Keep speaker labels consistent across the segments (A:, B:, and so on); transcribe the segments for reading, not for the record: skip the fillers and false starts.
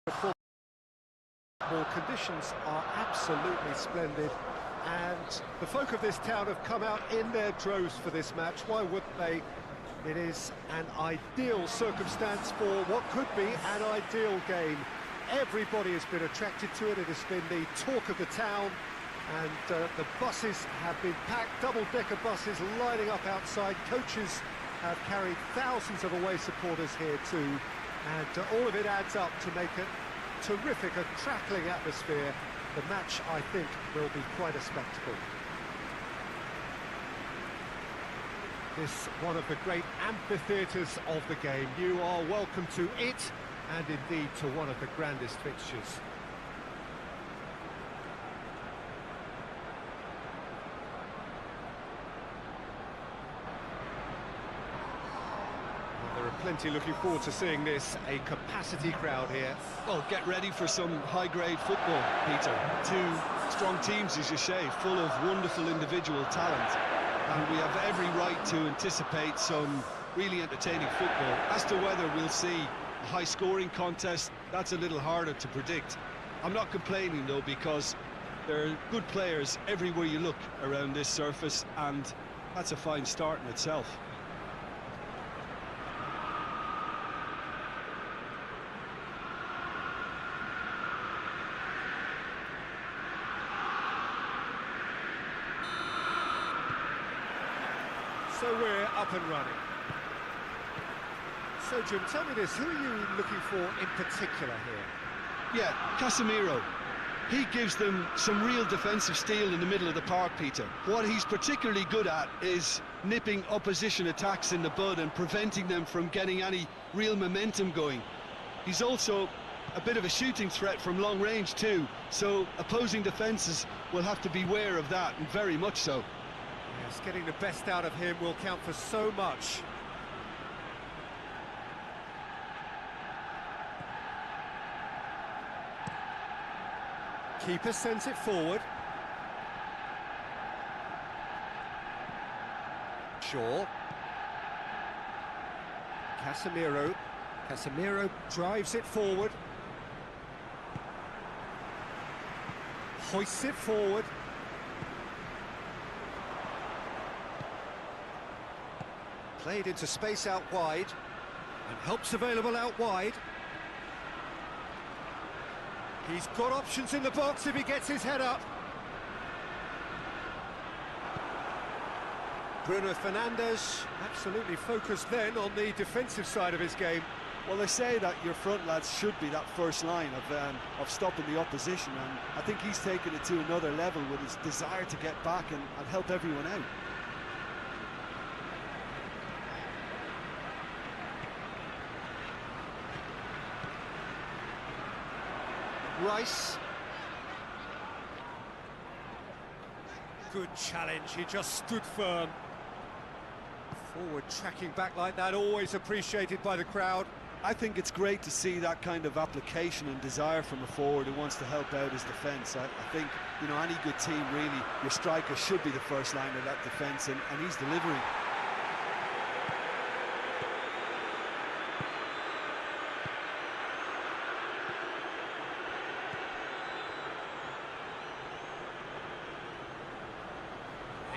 A: Football conditions are absolutely splendid, and the folk of this town have come out in their droves for this match. Why wouldn't they? It is an ideal circumstance for what could be an ideal game. Everybody has been attracted to it. It has been the talk of the town, and the buses have been packed, double-decker buses lining up outside. Coaches have carried thousands of away supporters here too, and all of it adds up to make it terrific, a crackling atmosphere. The match, I think, will be quite a spectacle. This one of the great amphitheatres of the game. You are welcome to it, and indeed to one of the grandest fixtures. There are plenty looking forward to seeing this, a capacity crowd here.
B: Well, get ready for some high-grade football, Peter. Two strong teams, as you say, full of wonderful individual talent. And we have every right to anticipate some really entertaining football. As to whether we'll see a high-scoring contest, that's a little harder to predict. I'm not complaining, though, because there are good players everywhere you look around this surface, and that's a fine start in itself.
A: So we're up and running. So, Jim, tell me this, who are you looking for in particular here?
B: Yeah, Casemiro. He gives them some real defensive steel in the middle of the park, Peter. What he's particularly good at is nipping opposition attacks in the bud and preventing them from getting any real momentum going. He's also a bit of a shooting threat from long range too, so opposing defences will have to beware of that, and very much so.
A: Yes, getting the best out of him will count for so much. Keeper sends it forward. Shaw. Casemiro. Casemiro drives it forward. Hoists it forward. Played into space out wide, and help's available out wide. He's got options in the box if he gets his head up. Bruno Fernandes absolutely focused then on the defensive side of his game.
B: Well, they say that your front lads should be that first line of stopping the opposition, and I think he's taken it to another level with his desire to get back and help everyone out.
A: Rice. Good challenge, he just stood firm. Forward tracking back like that, always appreciated by the crowd.
B: I think it's great to see that kind of application and desire from a forward who wants to help out his defence. I think, you know, any good team, really, your striker should be the first line of that defence, and he's delivering.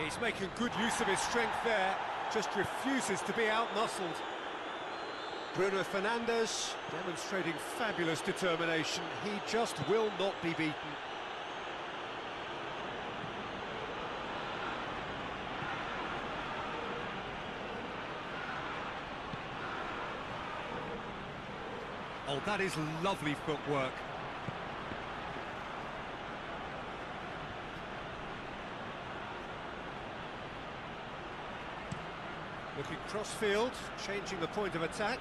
A: He's making good use of his strength there, just refuses to be out-muscled. Bruno Fernandes demonstrating fabulous determination. He just will not be beaten. Oh, that is lovely footwork. Looking cross-field, changing the point of attack.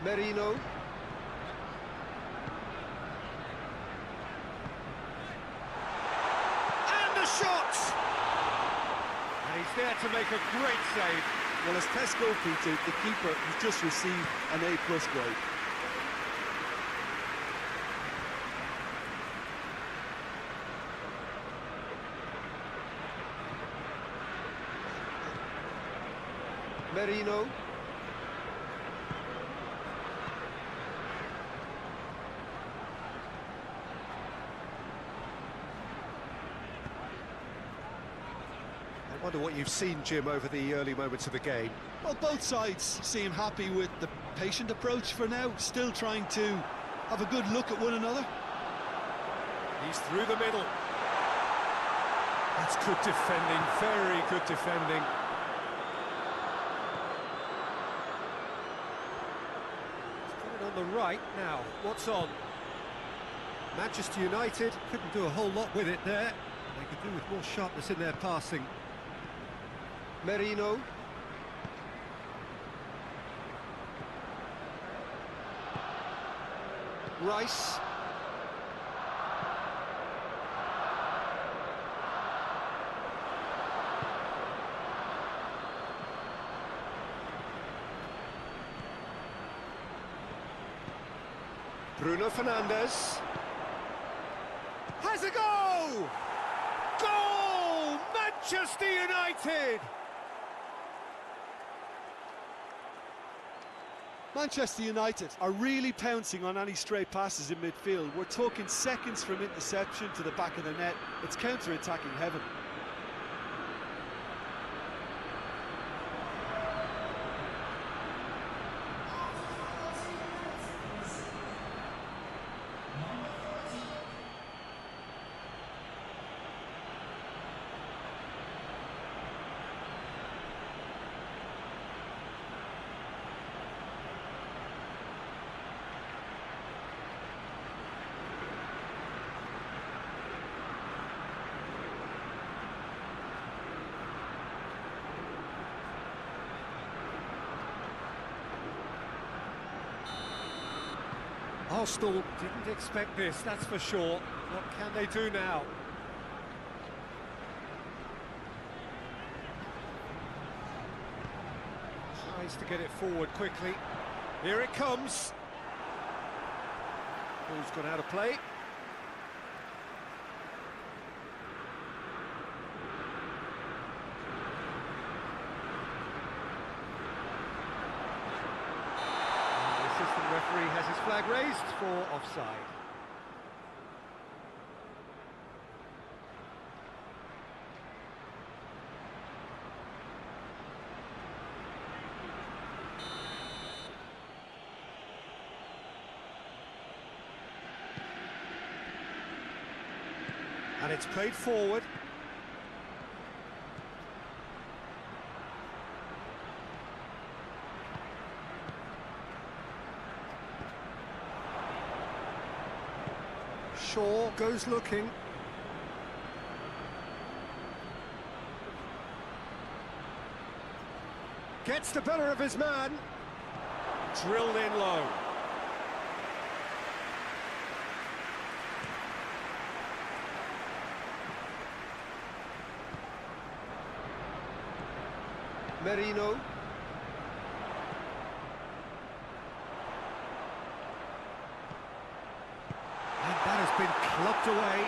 A: Merino. And the shot! And he's there to make a great save.
B: Well, as test goalkeeper, the keeper has just received an A+ grade.
A: Merino. I wonder what you've seen, Jim, over the early moments of the game.
B: Well, both sides seem happy with the patient approach for now, still trying to have a good look at one another.
A: He's through the middle. That's good defending, very good defending. He's got it on the right now. What's on? Manchester United couldn't do a whole lot with it there. They could do with more sharpness in their passing. Merino. Rice. Bruno Fernandes. Has a goal! Goal! Manchester United!
B: Manchester United are really pouncing on any stray passes in midfield. We're talking seconds from interception to the back of the net. It's counter-attacking heaven.
A: Arsenal didn't expect this, that's for sure. What can they do now? Tries to get it forward quickly. Here it comes. Ball's gone out of play. The referee has his flag raised for offside. And it's played forward. Shaw goes looking. Gets the better of his man. Drilled in low. Merino. That has been clubbed away.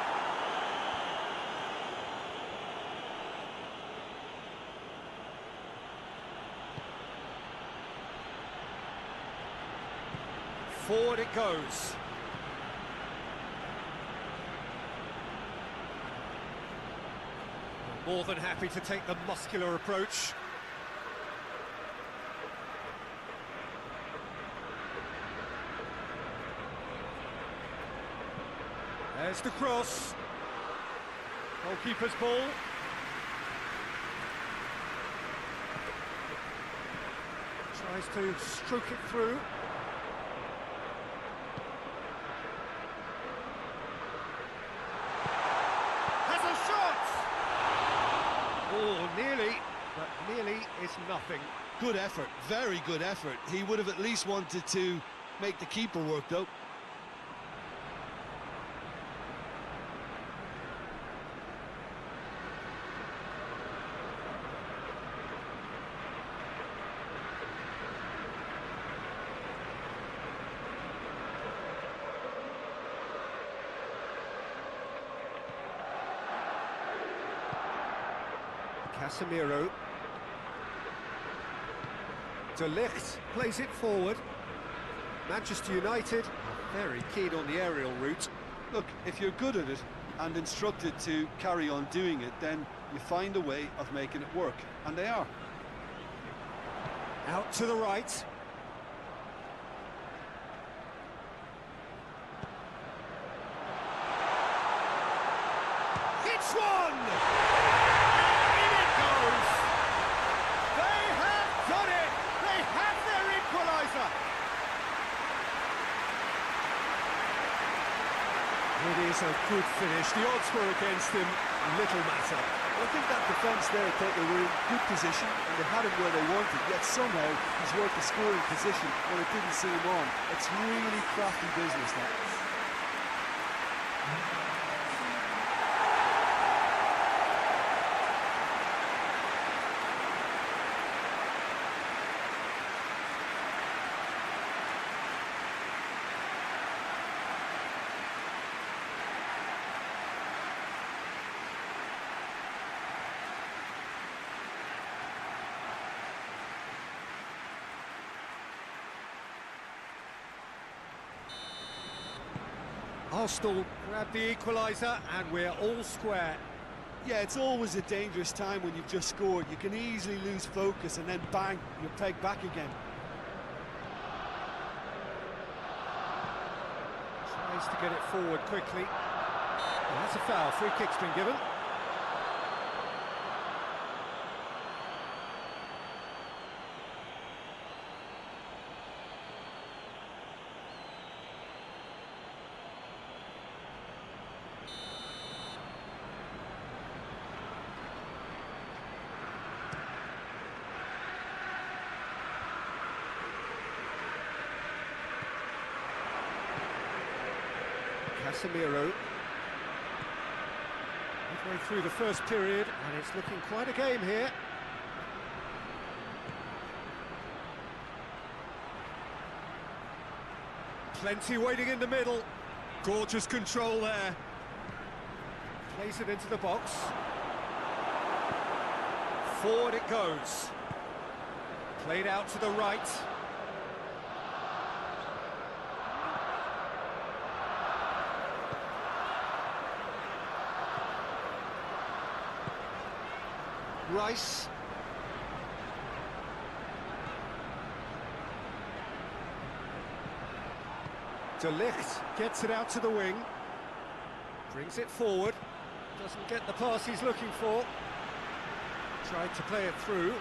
A: Forward it goes. More than happy to take the muscular approach. There's the cross. Goalkeeper's ball. Tries to stroke it through. Has a shot! Oh, nearly, but nearly is nothing.
B: Good effort, very good effort. He would have at least wanted to make the keeper work, though.
A: Casemiro. De Ligt plays it forward. Manchester United are very keen on the aerial route.
B: Look, if you're good at it and instructed to carry on doing it, then you find a way of making it work, and they are.
A: Out to the right. It's one! In it goes! They have done it! They have their equaliser! It is a good finish. The odds were against him. Little matter.
B: I think that defence there, they were in good position and they had him where they wanted, yet somehow he's worked the scoring position when it didn't see him on. It's really crafty business, that.
A: Arsenal grab the equaliser and we're all square.
B: Yeah, it's always a dangerous time when you've just scored. You can easily lose focus and then bang, you're pegged back again.
A: Tries to get it forward quickly. And that's a foul. Free kick's been given. Casemiro. Midway through the first period, and it's looking quite a game here. Plenty waiting in the middle. Gorgeous control there. Plays it into the box. Forward it goes. Played out to the right. Rice. De Ligt gets it out to the wing. Brings it forward. Doesn't get the pass he's looking for. Tried to play it through.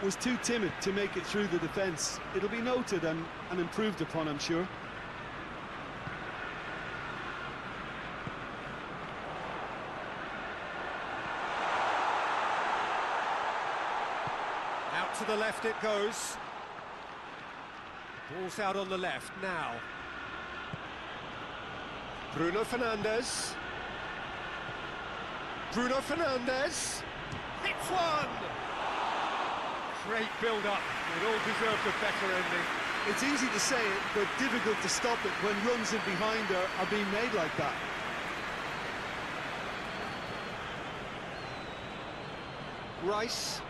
B: Was too timid to make it through the defence. It'll be noted and improved upon, I'm sure.
A: Out to the left it goes. Ball's out on the left now. Bruno Fernandes. Bruno Fernandes. It's one! Great build-up. It all deserved a better ending.
B: It's easy to say it, but difficult to stop it when runs in behind are being made like that.
A: Rice.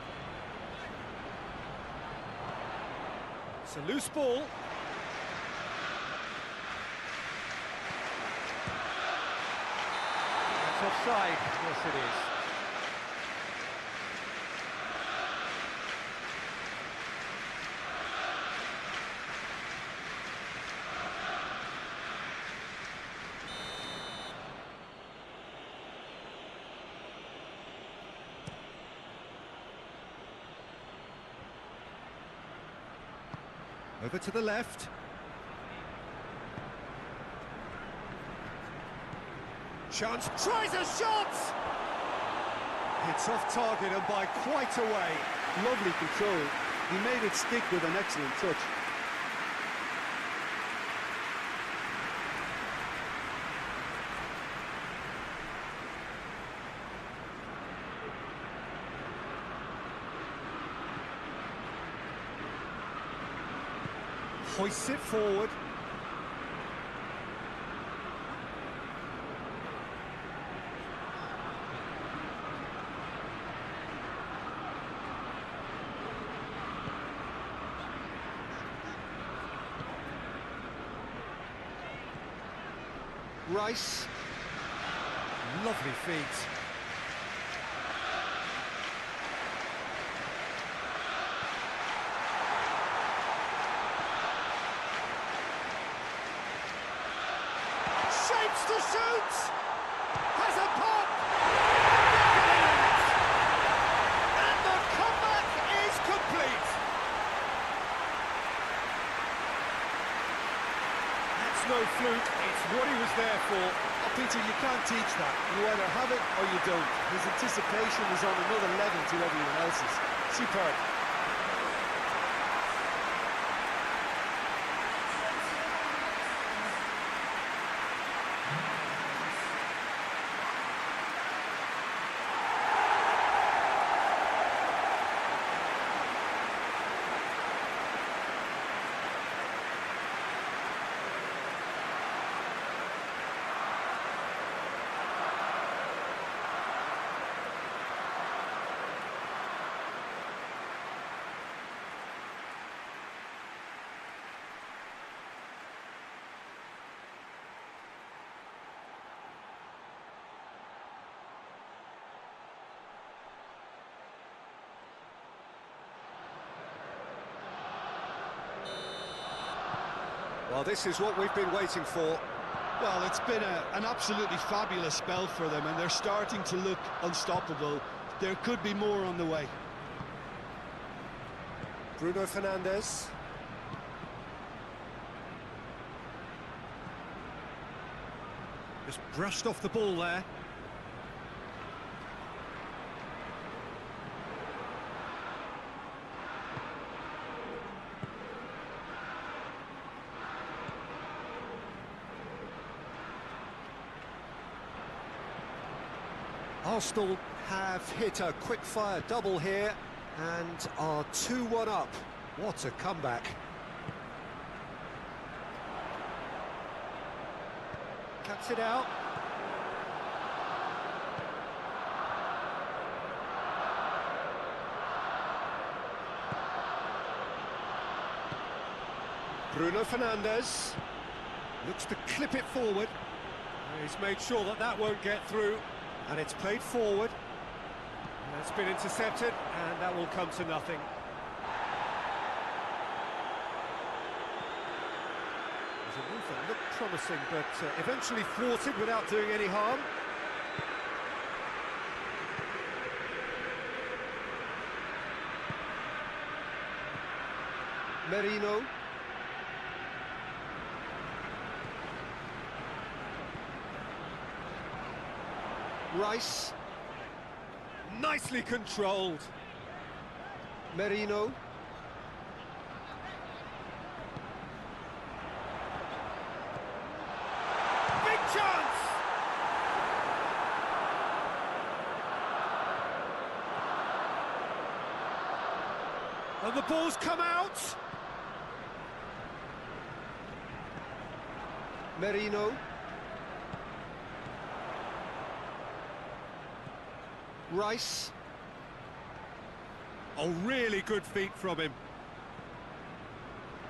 A: It's a loose ball. That's offside. Yes, it is. Over to the left. Chance, tries a shot! It's off target and by quite a way.
B: Lovely control. He made it stick with an excellent touch.
A: Hoists it forward. Rice. Lovely feet. Shapes to shoot! Has a pop! And the comeback is complete! That's no fluke, it's what he was there for.
B: Oh, Peter, you can't teach that. You either have it or you don't. His anticipation is on another level to everyone else's. Superb.
A: Well, this is what we've been waiting for.
B: Well, it's been an absolutely fabulous spell for them, and they're starting to look unstoppable. There could be more on the way.
A: Bruno Fernandes. Just brushed off the ball there. Arsenal have hit a quick-fire double here and are 2-1 up. What a comeback. Cuts it out. Bruno Fernandes looks to clip it forward. He's made sure that that won't get through. And it's played forward. And it's been intercepted, and that will come to nothing. There's a move that looked promising, but eventually thwarted without doing any harm. Merino. Rice, nicely controlled. Merino. Big chance! And the ball's come out. Merino. Rice. Oh, really good feet from him.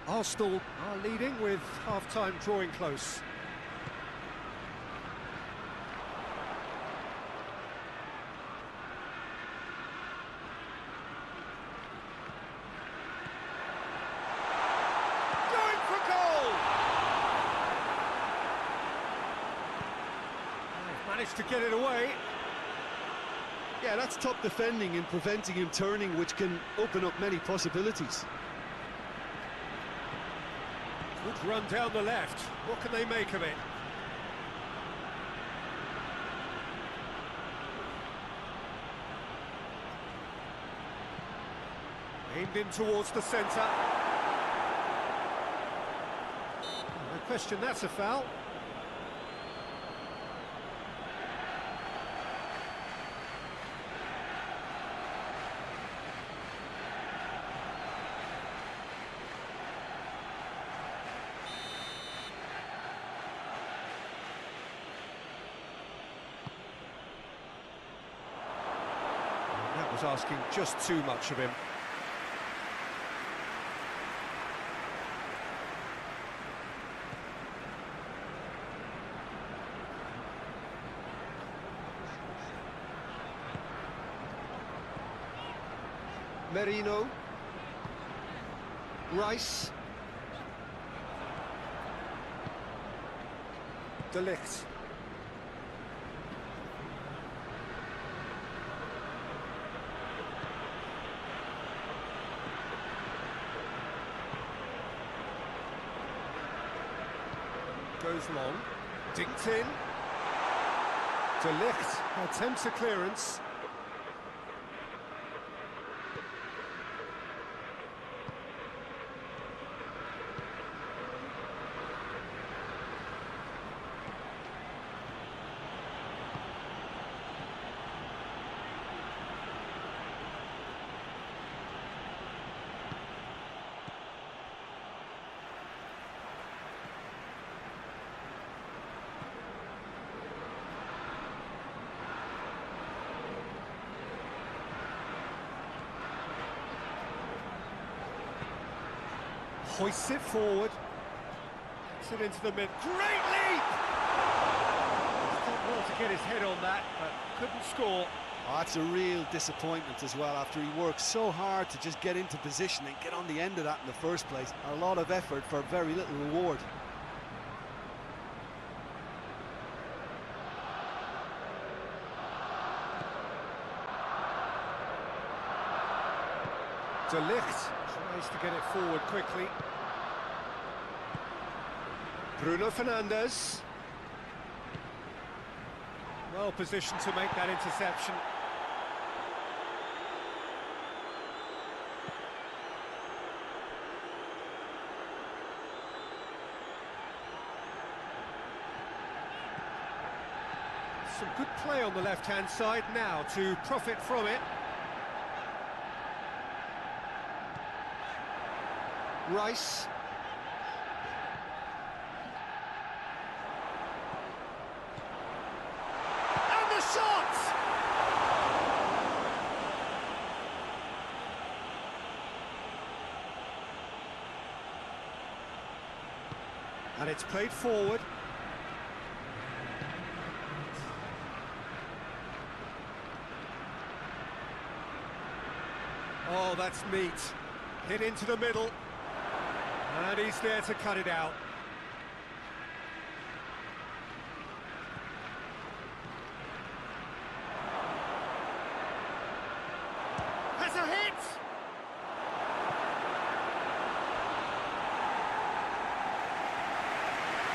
A: Arsenal are leading with half-time drawing close. Going for goal! They've managed to get it away.
B: Yeah, that's top defending and preventing him turning, which can open up many possibilities.
A: Good run down the left. What can they make of it? Aimed in towards the centre. No question, that's a foul. That was asking just too much of him. Merino. Rice. De Ligt. Goes long. Dinked in. De Ligt attempts a clearance. Hoists it forward. Gets it into the mid. Great leap! He's done well to get his head on that, but couldn't score.
B: Oh, that's a real disappointment as well, after he worked so hard to just get into position and get on the end of that in the first place. A lot of effort for very little reward.
A: De Ligt tries to get it forward quickly. Bruno Fernandes. Well positioned to make that interception. Some good play on the left-hand side now to profit from it. Rice. And the shot! And it's played forward. Oh, that's meat. Hit into the middle. And he's there to cut it out. Has a hit!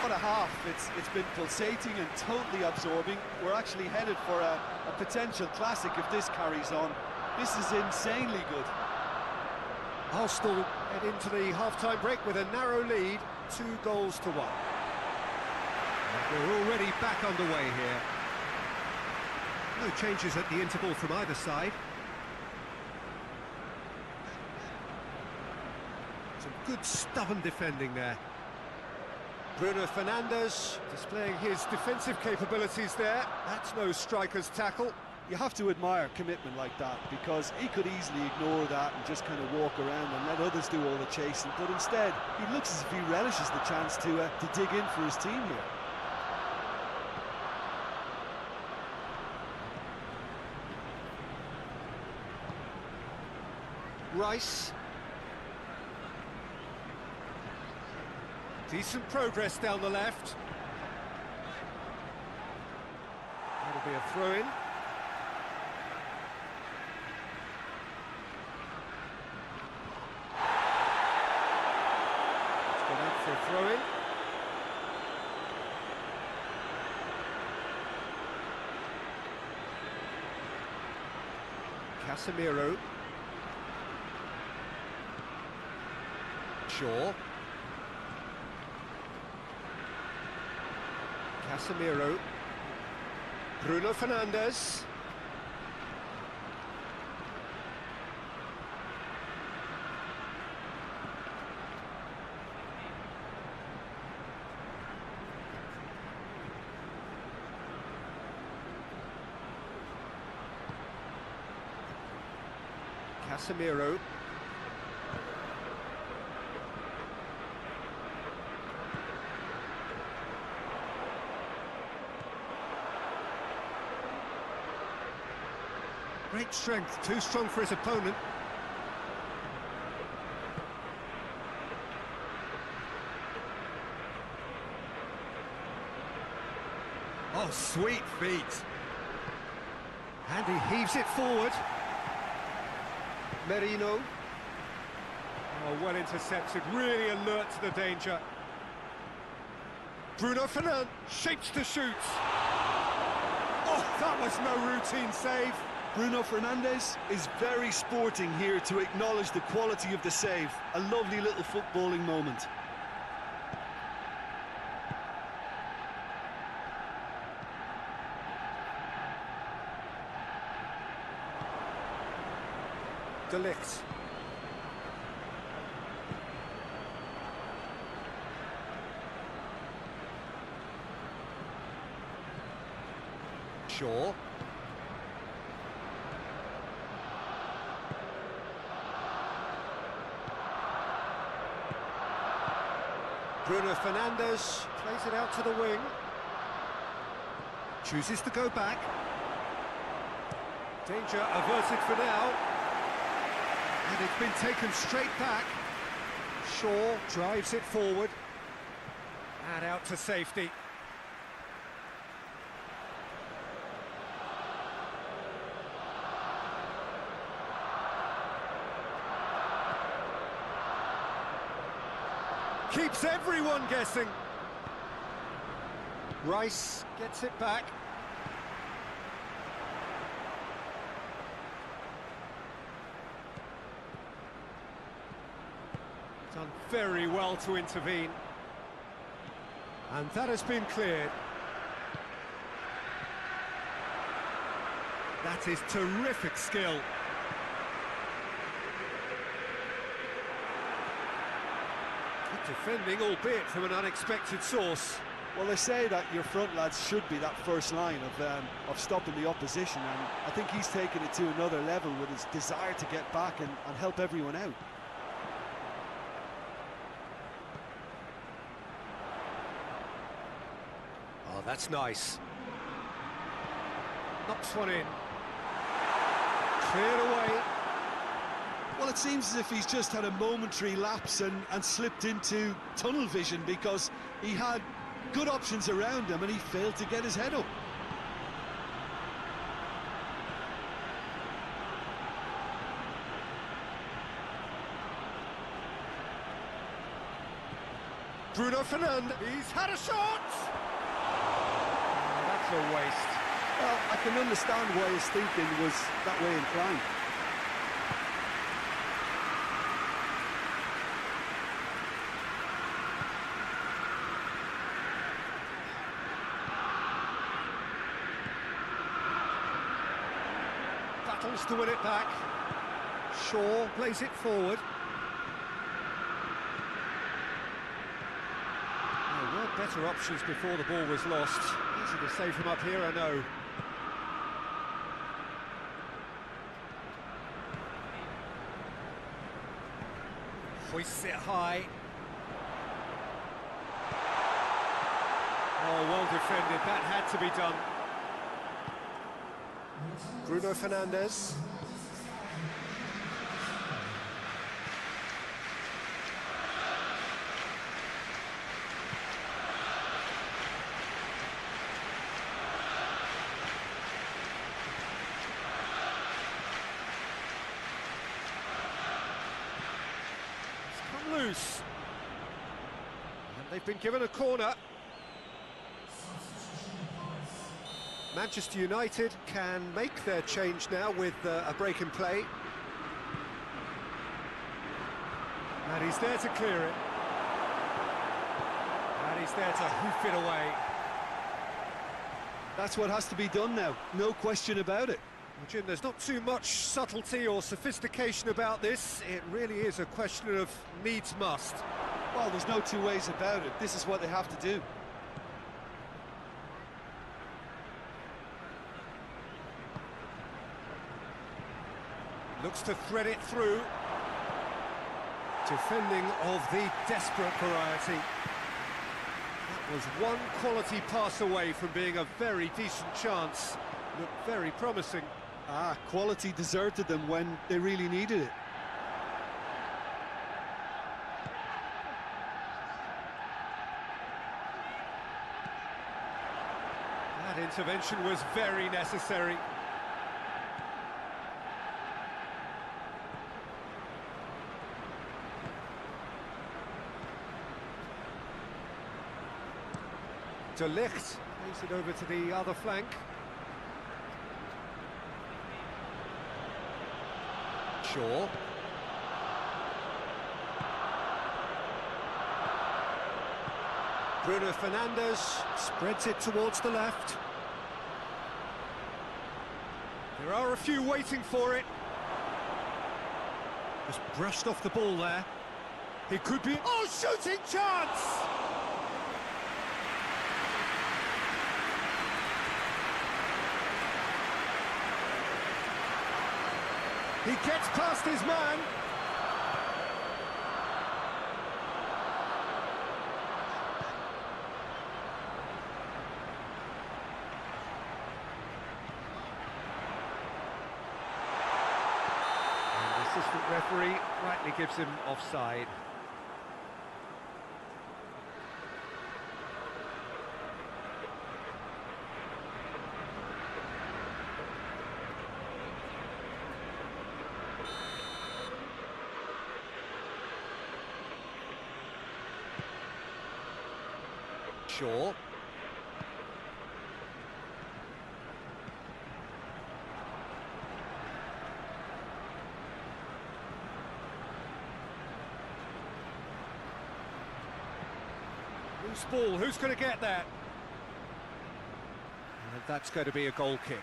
B: What a half. It's been pulsating and totally absorbing. We're actually headed for a potential classic if this carries on. This is insanely good.
A: Arsenal head into the half-time break with a narrow lead, 2-1. We're already back underway here. No changes at the interval from either side. Some good stubborn defending there. Bruno Fernandes displaying his defensive capabilities there. That's no striker's tackle.
B: You have to admire commitment like that, because he could easily ignore that and just kind of walk around and let others do all the chasing, but instead he looks as if he relishes the chance to dig in for his team here.
A: Rice. Decent progress down the left. That'll be a throw-in. For a throw-in. Casemiro. Shaw. Casemiro. Bruno Fernandes. Casemiro. Great strength, too strong for his opponent. sweet feet. And he heaves it forward. Merino. Oh, well intercepted, really alert to the danger. Bruno Fernandes shapes to shoot. Oh, that was no routine save.
B: Bruno Fernandes is very sporting here to acknowledge the quality of the save. A lovely little footballing moment.
A: De Ligt. Shaw. Bruno Fernandes plays it out to the wing. Chooses to go back. Danger averted for now. And it's been taken straight back. Shaw drives it forward. And out to safety. Keeps everyone guessing. Rice gets it back. Done very well to intervene. And that has been cleared. That is terrific skill. Good defending, albeit from an unexpected source.
B: Well, they say that your front lads should be that first line of stopping the opposition, and I think he's taken it to another level with his desire to get back and help everyone out.
A: Oh, that's nice. Knocks one in. Cleared away.
B: Well, it seems as if he's just had a momentary lapse and slipped into tunnel vision, because he had good options around him and he failed to get his head up.
A: Bruno Fernandes, he's had a shot! Oh, that's a waste.
B: Well, I can understand why his thinking was that way inclined.
A: Battles to win it back. Shaw plays it forward. There were better options before the ball was lost. Easy to save him up here, I know. Hoists it high. Oh, well defended. That had to be done. Bruno Fernandes. It's come loose. And they've been given a corner. Manchester United can make their change now with a break in play. And he's there to clear it. And he's there to hoof it away.
B: That's what has to be done now, no question about it.
A: Well, Jim, there's not too much subtlety or sophistication about this. It really is a question of needs must.
B: Well, there's no two ways about it. This is what they have to do.
A: Looks to thread it through. Defending of the desperate variety. That was one quality pass away from being a very decent chance. Looked very promising.
B: Quality deserted them when they really needed it.
A: That intervention was very necessary. De Ligt plays it over to the other flank. Shaw. Bruno Fernandes spreads it towards the left. There are a few waiting for it. Just brushed off the ball there. He could be... Oh, shooting chance! He gets past his man. Assistant referee rightly gives him offside. Shaw. Loose ball, who's going to get that? And that's going to be a goal kick.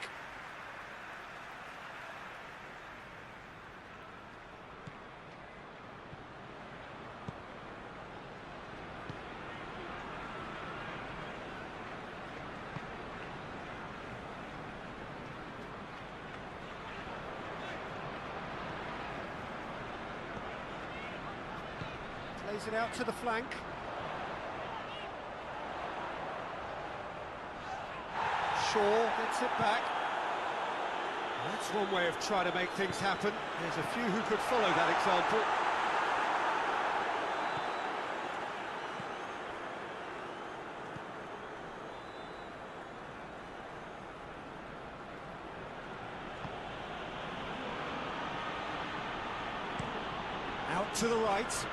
A: Plays it out to the flank. Shaw gets it back. That's one way of trying to make things happen. There's a few who could follow that example. Out to the right.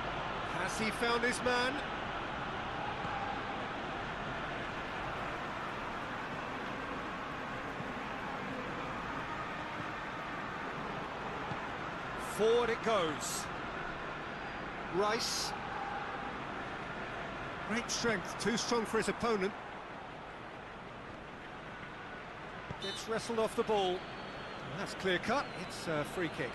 A: Has he found his man? Forward it goes. Rice. Great strength, too strong for his opponent. Gets wrestled off the ball. That's clear cut, it's a free kick.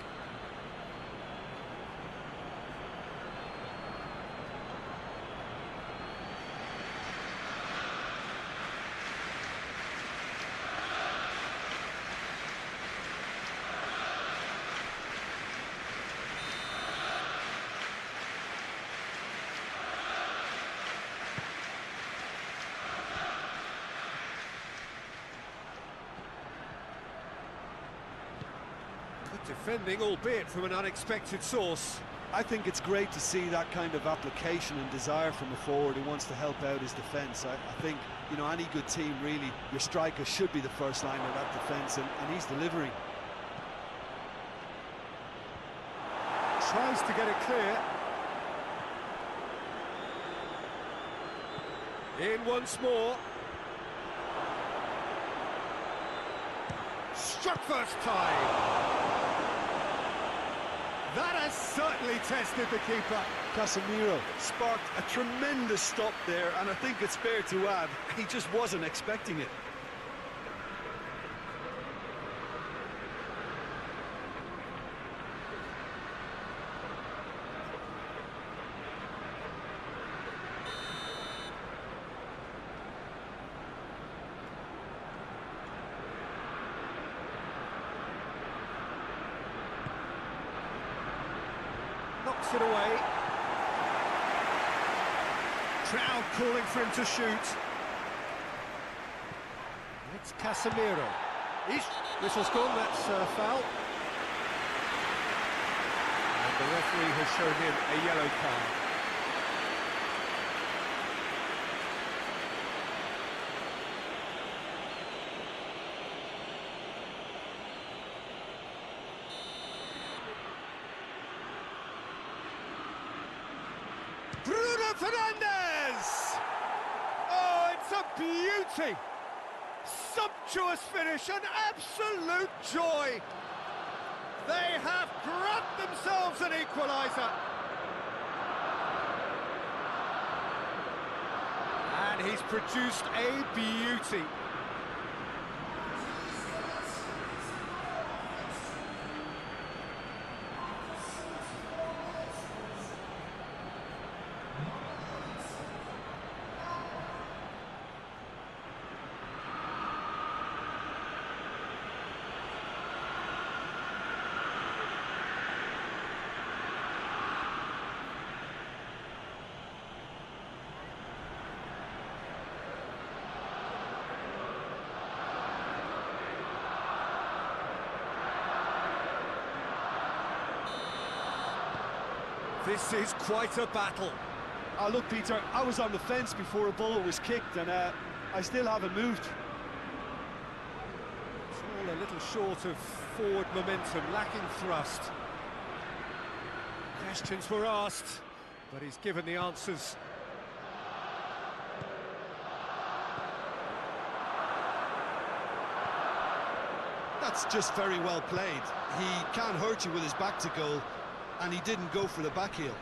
A: Defending, albeit from an unexpected source.
B: I think it's great to see that kind of application and desire from a forward who wants to help out his defence. I think, you know, any good team, really, your striker should be the first line of that defence, and he's delivering.
A: Tries to get it clear. In once more. Struck first time. That has certainly tested the keeper.
B: Casemiro sparked a tremendous stop there, and I think it's fair to add, he just wasn't expecting it.
A: Knocks it away. Crowd calling for him to shoot. It's Casemiro. Whistle's gone, that's a foul. And the referee has shown him a yellow card. Fernandez! Oh, it's a beauty! Sumptuous finish, an absolute joy! They have grabbed themselves an equaliser. And he's produced a beauty. This is quite a battle.
B: Oh, look, Peter, I was on the fence before a ball was kicked, and I still haven't moved.
A: It's all a little short of forward momentum, lacking thrust. Questions were asked, but he's given the answers.
B: That's just very well played. He can't hurt you with his back to goal, and he didn't go for the back heel.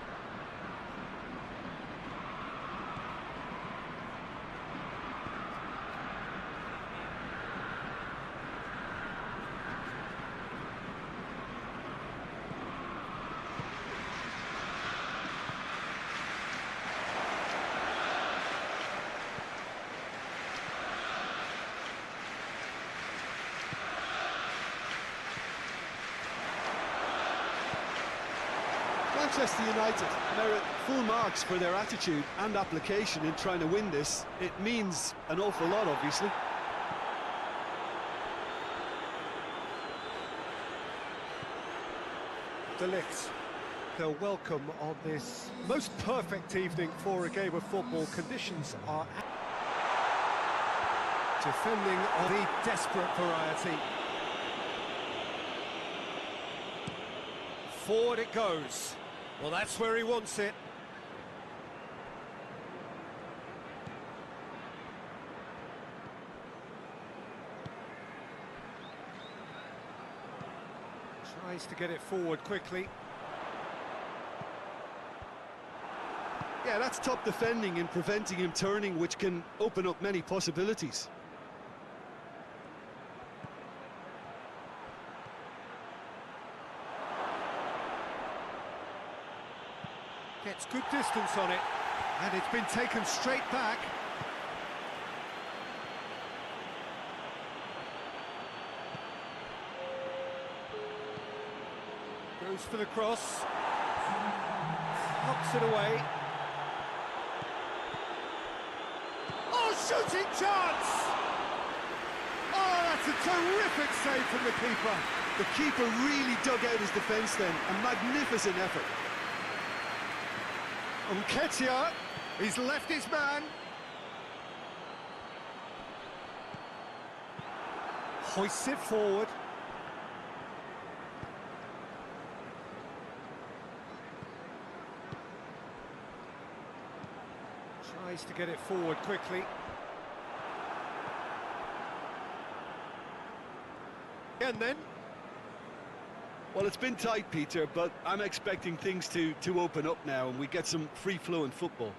B: Manchester United merit full marks for their attitude and application in trying to win this. It means an awful lot, obviously.
A: De Ligt, they're welcome on this most perfect evening for a game of football. Conditions are defending of the desperate variety. Forward it goes. Well, that's where he wants it. Tries to get it forward quickly.
B: Yeah, that's top defending and preventing him turning, which can open up many possibilities.
A: Gets good distance on it, and it's been taken straight back. Goes for the cross. Knocks it away. Oh, shooting chance! Oh, that's a terrific save from the keeper.
B: The keeper really dug out his defence then. A magnificent effort.
A: Nketiah, he's left his man. Hoists it forward. Tries to get it forward quickly. And then.
B: Well, it's been tight, Peter, but I'm expecting things to open up now and we get some free-flowing football.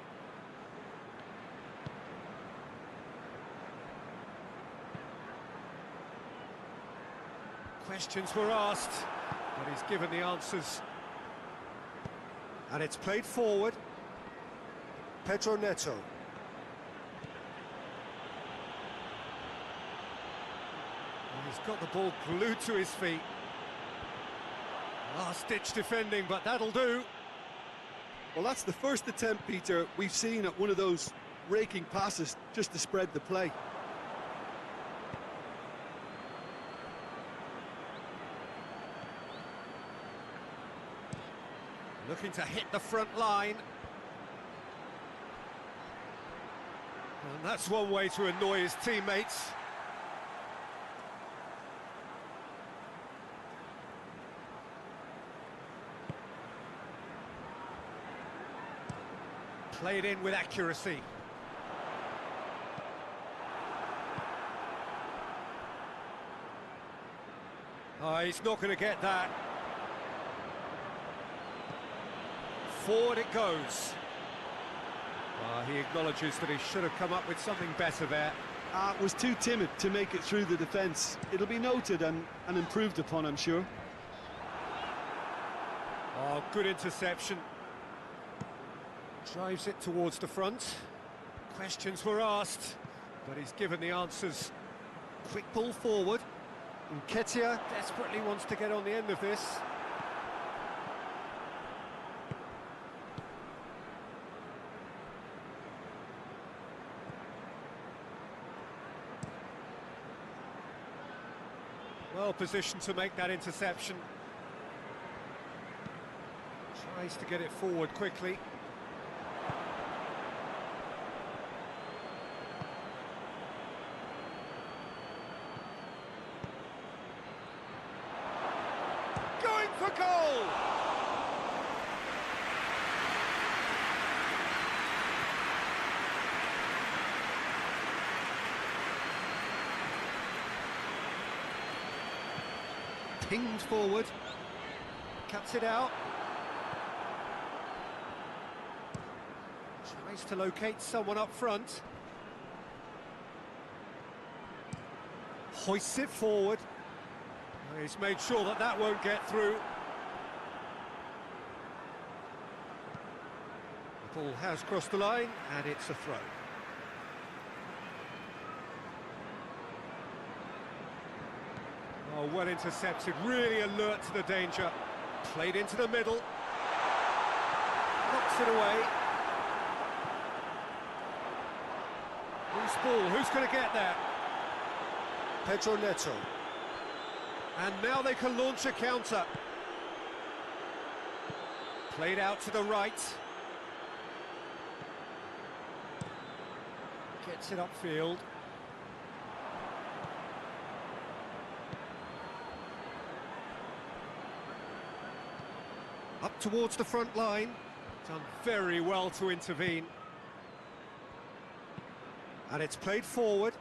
A: Questions were asked, but he's given the answers. And it's played forward. Pedro Neto. And he's got the ball glued to his feet. Last-ditch defending, but that'll do.
B: Well, that's the first attempt, Peter, we've seen at one of those raking passes just to spread the play.
A: Looking to hit the front line. And that's one way to annoy his teammates. Played in with accuracy. Oh, he's not going to get that. Forward it goes. He acknowledges that he should have come up with something better there.
B: Was too timid to make it through the defence. It'll be noted and improved upon, I'm sure.
A: Oh, good interception. Drives it towards the front. Questions were asked, but he's given the answers. Quick ball forward. Nketiah desperately wants to get on the end of this. Well positioned to make that interception. Tries to get it forward quickly. Going for goal! Pinged forward, cuts it out. Tries to locate someone up front. Hoists it forward. He's made sure that that won't get through. The ball has crossed the line, and it's a throw. Oh, well intercepted, really alert to the danger. Played into the middle. Knocks it away. Loose ball, who's going to get there? Pedro Neto. And now they can launch a counter. Played out to the right. Gets it upfield. Up towards the front line. Done very well to intervene. And it's played forward.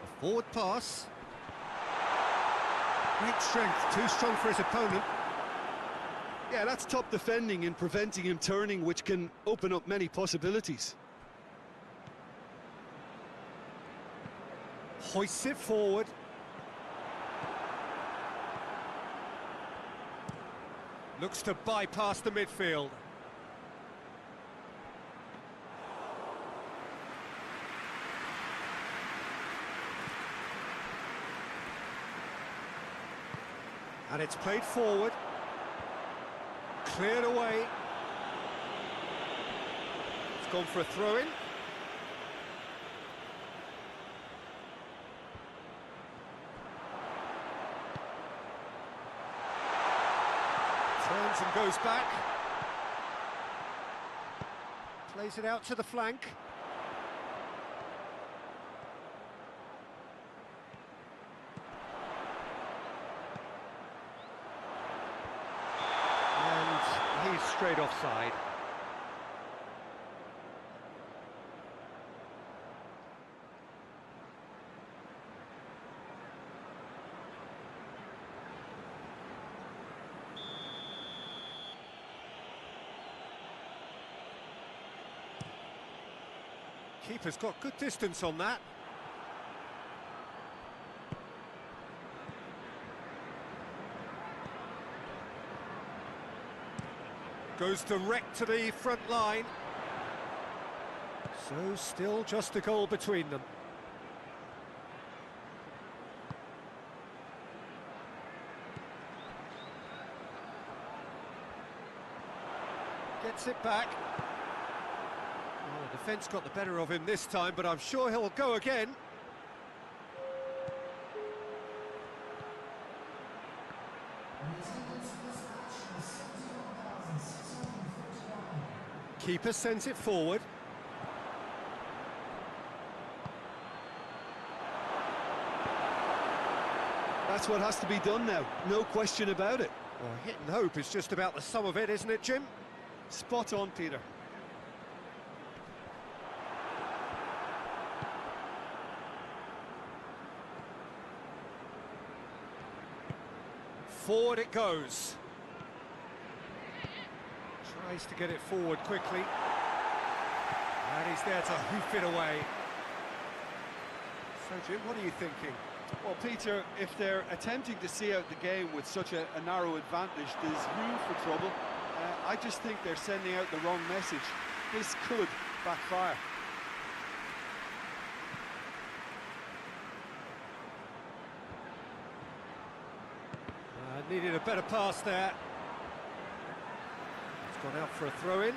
A: A forward pass. Great strength, too strong for his opponent.
B: Yeah, that's top defending and preventing him turning, which can open up many possibilities.
A: Hoists it forward. Looks to bypass the midfield. And it's played forward. Cleared away. It's gone for a throw-in. Turns and goes back. Plays it out to the flank. And he's straight offside. Keeper's got good distance on that. Goes direct to the front line. So still just a goal between them. Gets it back. The defence got the better of him this time, but I'm sure he'll go again. Keeper sends it forward.
B: That's what has to be done now, no question about it.
A: Well, hit and hope is just about the sum of it, isn't it, Jim?
B: Spot on, Peter.
A: Forward it goes. Tries to get it forward quickly. And he's there to hoof it away. So, Jim, what are you thinking?
B: Well, Peter, if they're attempting to see out the game with such a narrow advantage, there's room for trouble. I just think they're sending out the wrong message. This could backfire.
A: Needed a better pass there. It's gone out for a throw-in.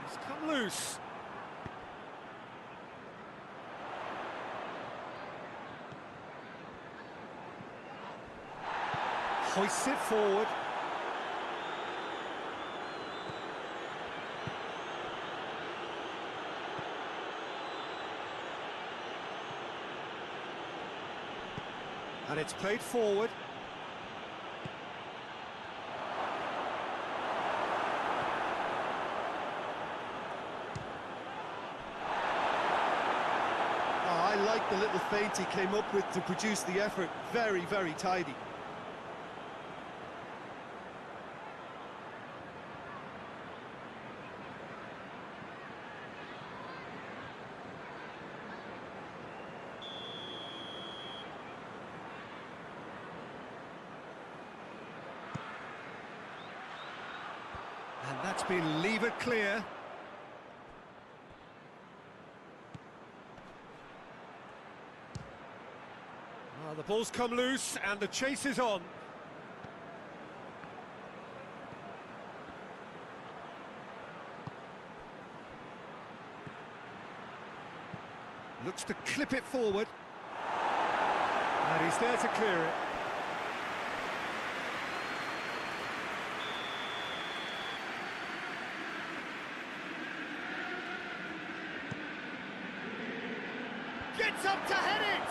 A: It's come loose. Hoists it forward. And it's played forward.
B: I like the little feint he came up with to produce the effort. Very, very tidy.
A: And that's been levered clear. Well, the ball's come loose and the chase is on. Looks to clip it forward. And he's there to clear it. Gets up to head it!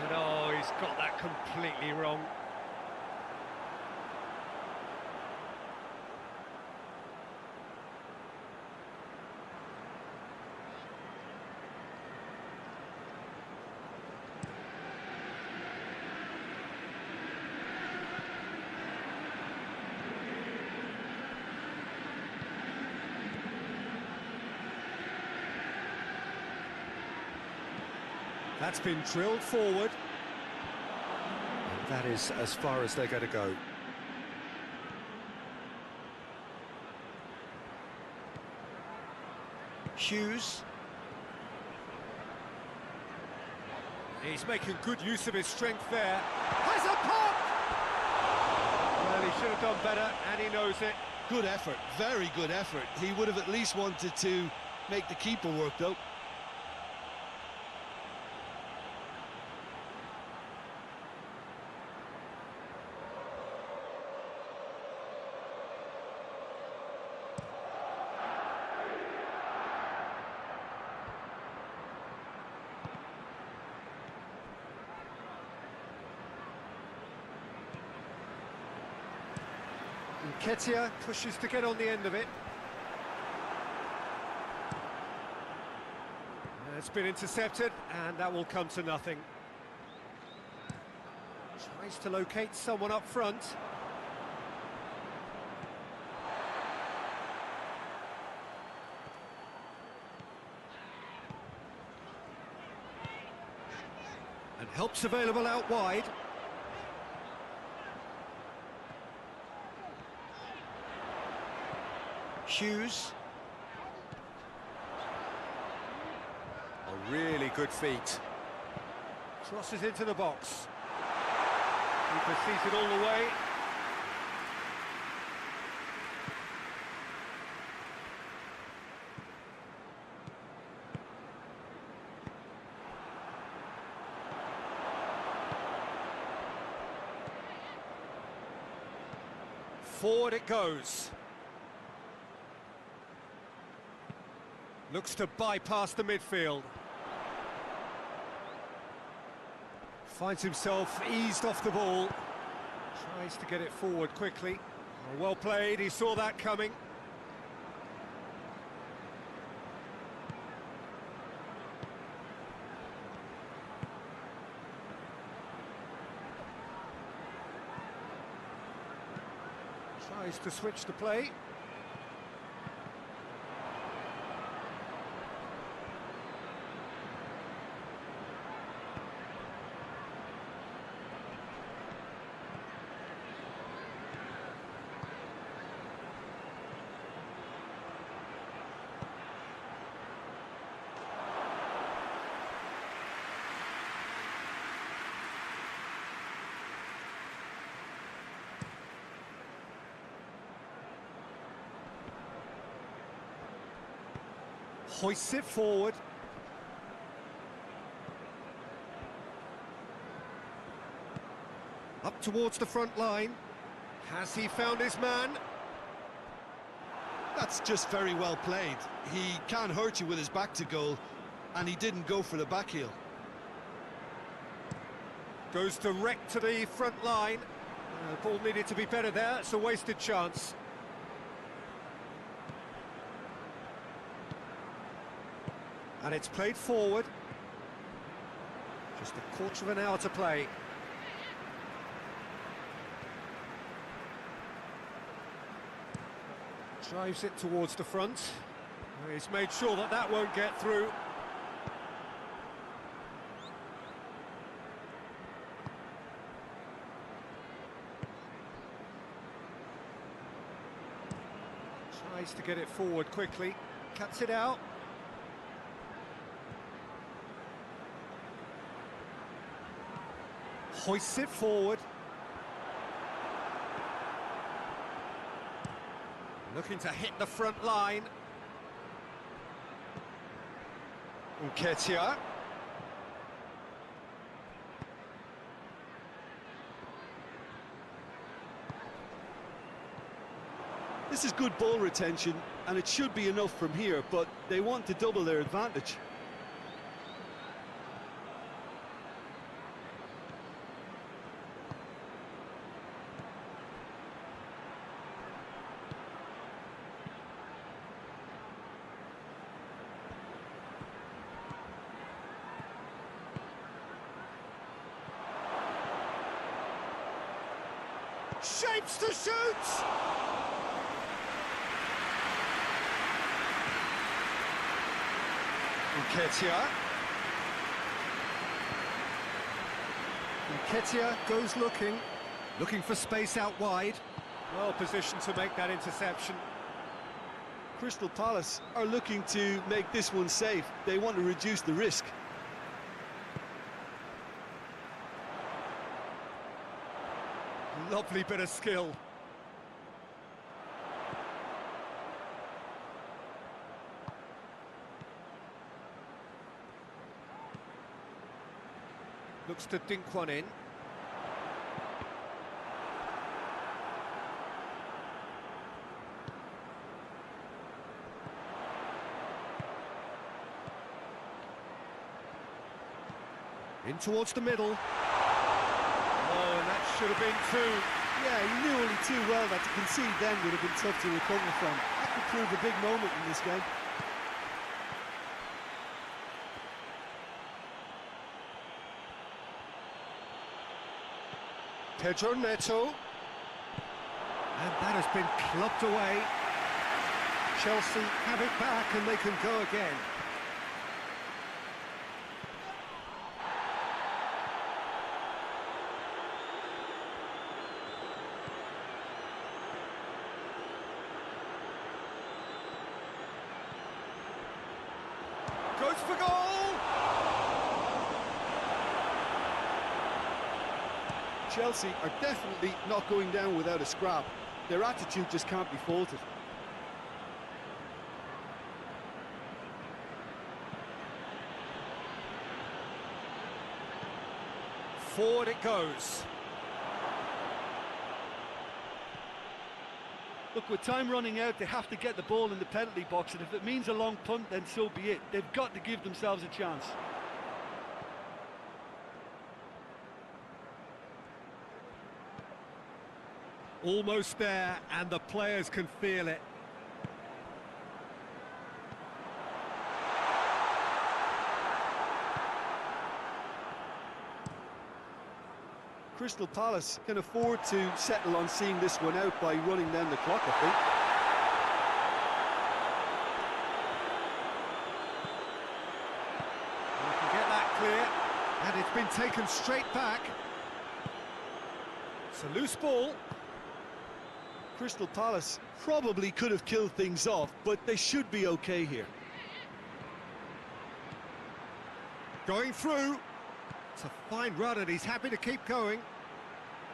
A: And oh, he's got that completely wrong. That's been drilled forward. And that is as far as they're going to go. Hughes. He's making good use of his strength there. Has a pop! Well, he should have done better, and he knows it.
B: Good effort, very good effort. He would have at least wanted to make the keeper work, though.
A: Nketiah pushes to get on the end of it. It's been intercepted, and that will come to nothing. Tries to locate someone up front. And help's available out wide. Hughes. A really good feat. Crosses into the box. Keeper sees it all the way. Forward it goes. Looks to bypass the midfield. Finds himself eased off the ball. Tries to get it forward quickly. Oh, well played, he saw that coming. Tries to switch the play. Hoists it forward. Up towards the front line. Has he found his man?
B: That's just very well played. He can't hurt you with his back to goal, and he didn't go for the back heel.
A: Goes direct to the front line. The ball needed to be better there. It's a wasted chance. And it's played forward. Just a quarter of an hour to play. Drives it towards the front. He's made sure that that won't get through. Tries to get it forward quickly. Cuts it out. Hoists it forward. Looking to hit the front line. Nketiah.
B: This is good ball retention, and it should be enough from here, but they want to double their advantage.
A: Shapes to shoot! Nketiah. Nketiah goes looking for space out wide. Well positioned to make that interception.
B: Crystal Palace are looking to make this one safe. They want to reduce the risk.
A: Lovely bit of skill. Looks to dink one in. In towards the middle. Oh, and that should have been two.
B: Yeah, he knew only too well that to concede then would have been tough to recover from. That could prove a big moment in this game.
A: Pedro Neto. And that has been clubbed away. Chelsea have it back and they can go again. Goes for goal!
B: Chelsea are definitely not going down without a scrap. Their attitude just can't be faulted.
A: Forward it goes.
C: Look, with time running out, they have to get the ball in the penalty box, and if it means a long punt, then so be it. They've got to give themselves a chance.
A: Almost there, and the players can feel it.
B: Crystal Palace can afford to settle on seeing this one out by running down the clock, I think.
A: You can get that clear, and it's been taken straight back. It's a loose ball.
B: Crystal Palace probably could have killed things off, but they should be okay here.
A: Going through. It's a fine run, and he's happy to keep going.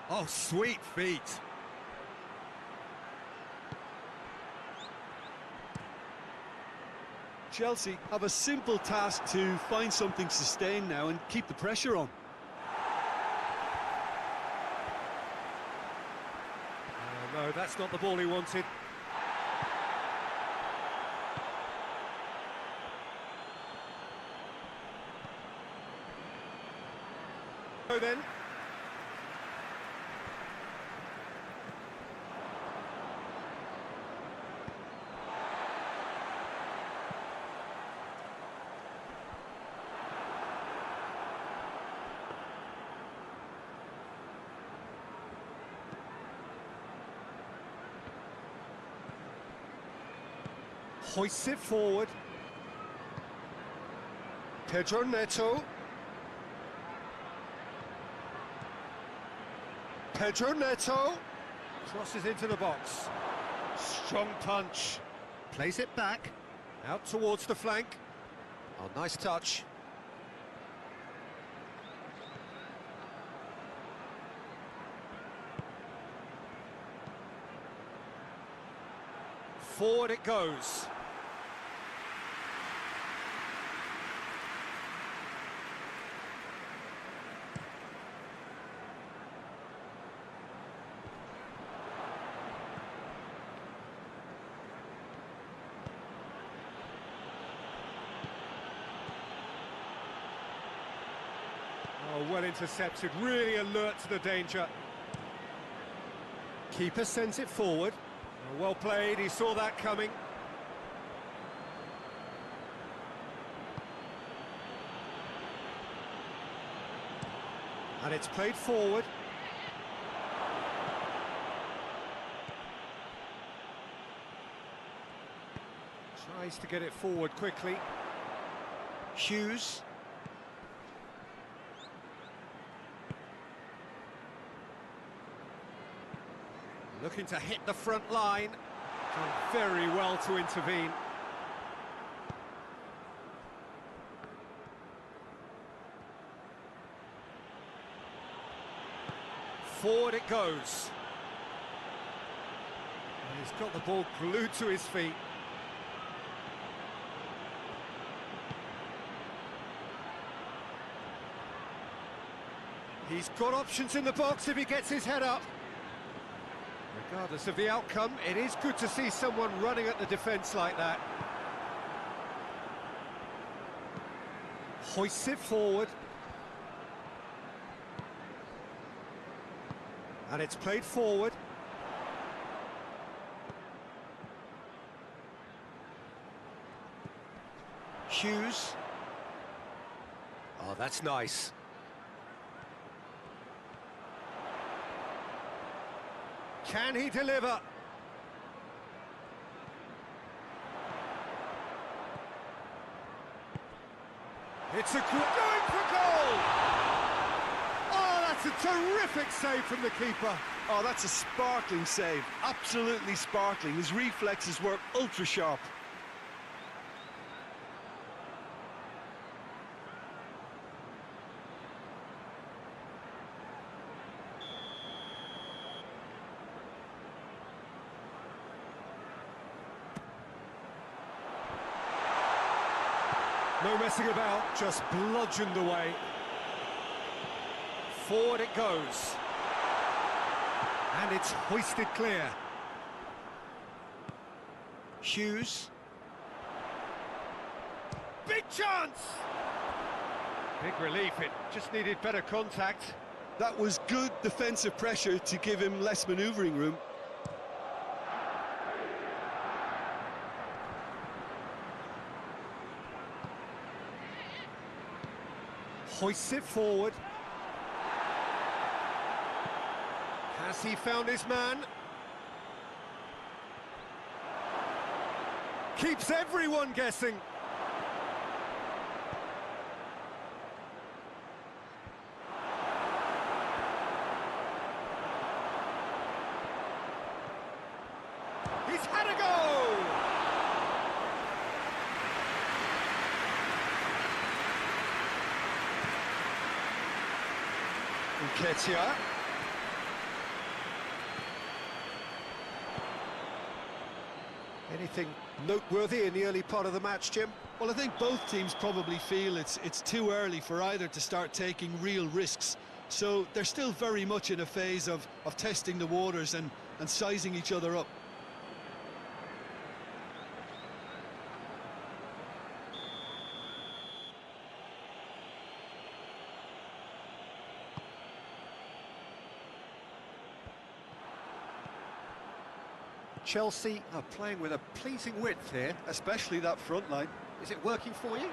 A: Oh, sweet feet.
B: Chelsea have a simple task to find something sustained now and keep the pressure on.
A: No, that's not the ball he wanted. So then. Hoists it forward. Pedro Neto. Pedro Neto. Crosses into the box. Strong punch. Plays it back. Out towards the flank. Oh, nice touch. Forward it goes. Oh, well intercepted, really alert to the danger. Keeper sends it forward. Oh, well played, he saw that coming. And it's played forward. Tries to get it forward quickly. Hughes. Looking to hit the front line. Done very well to intervene. Forward it goes. And he's got the ball glued to his feet. He's got options in the box if he gets his head up. Regardless of the outcome, it is good to see someone running at the defence like that. Hoists it forward. And it's played forward. Hughes. Oh, that's nice. Can he deliver? It's a going for goal! Oh, that's a terrific save from the keeper.
B: Oh, that's a sparkling save. Absolutely sparkling. His reflexes were ultra sharp.
A: No messing about, just bludgeoned away. Forward it goes. And it's hoisted clear. Hughes. Big chance! Big relief, it just needed better contact.
B: That was good defensive pressure to give him less manoeuvring room.
A: Hoists it forward. Has he found his man? Keeps everyone guessing. He's had a go! Nketiah. Anything noteworthy in the early part of the match, Jim?
B: Well, I think both teams probably feel it's too early for either to start taking real risks. So they're still very much in a phase of testing the waters and sizing each other up.
A: Chelsea are playing with a pleasing width here.
B: Especially that front line.
A: Is it working for you?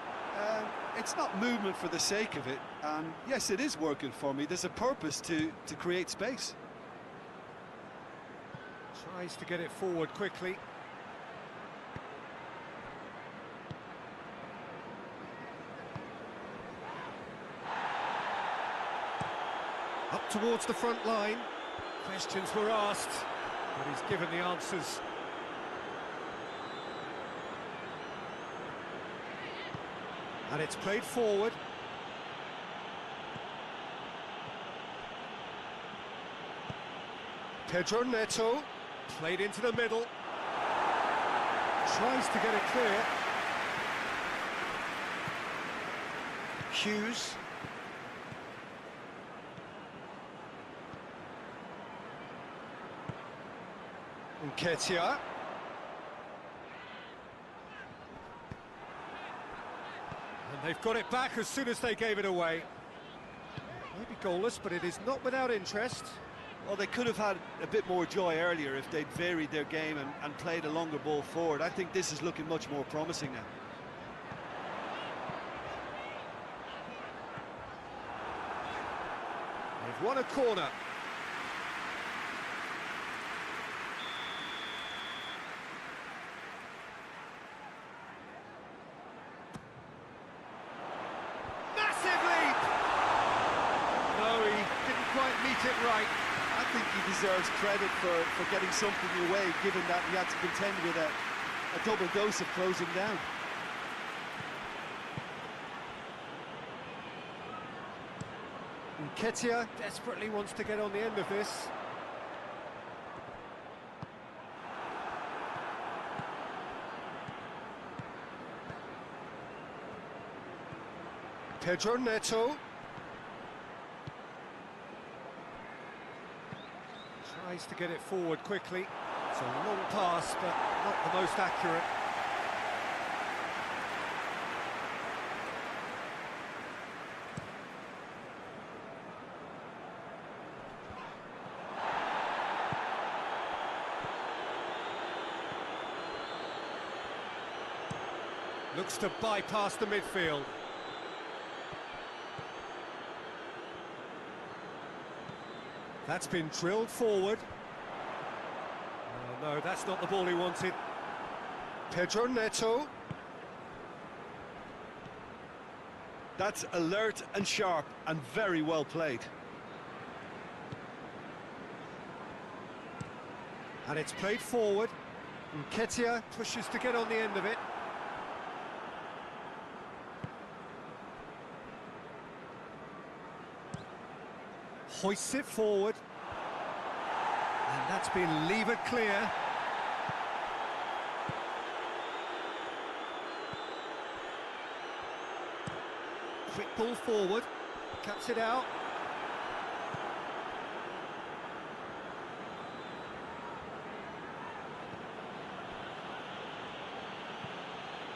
B: It's not movement for the sake of it, and yes, it is working for me. There's a purpose to create space.
A: Tries to get it forward quickly. Up towards the front line. Questions were asked, but he's given the answers. And it's played forward. Pedro Neto, played into the middle. Tries to get it clear. Hughes. Nketiah. And they've got it back as soon as they gave it away. Maybe goalless, but it is not without interest.
B: Well, they could have had a bit more joy earlier if they'd varied their game and played a longer ball forward. I think this is looking much more promising now.
A: They've won a corner. Massive leap! No, he didn't quite meet it right.
B: I think he deserves credit for getting something away, given that he had to contend with a double dose of closing down.
A: Nketiah desperately wants to get on the end of this. Pedro Neto. Tries to get it forward quickly. It's a long pass, but not the most accurate. Looks to bypass the midfield. That's been drilled forward. Oh, no, that's not the ball he wanted. Pedro Neto.
B: That's alert and sharp and very well played.
A: And it's played forward. Nketiah pushes to get on the end of it. Hoists it forward. And that's been levered clear. Quick ball forward. Cuts it out.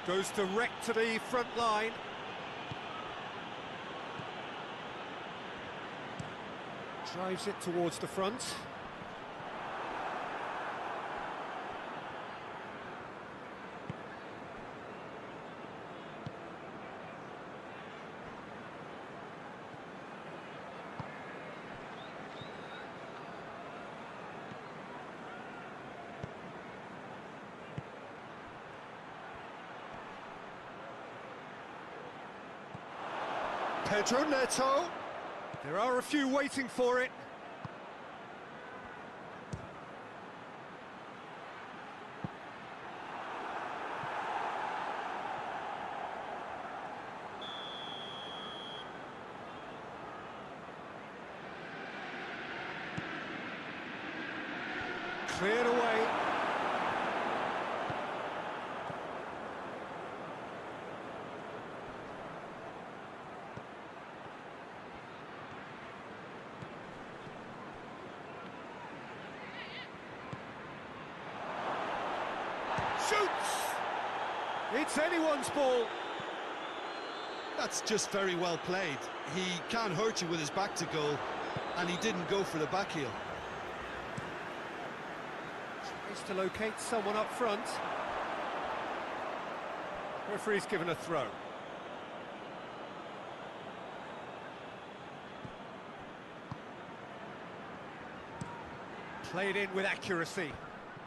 A: Goes direct to the front line. Drives it towards the front. Pedro Neto. There are a few waiting for it. Cleared away. Shoots! It's anyone's ball.
B: That's just very well played. He can't hurt you with his back to goal, and he didn't go for the back heel.
A: Tries to locate someone up front. Referee's given a throw. Played in with accuracy.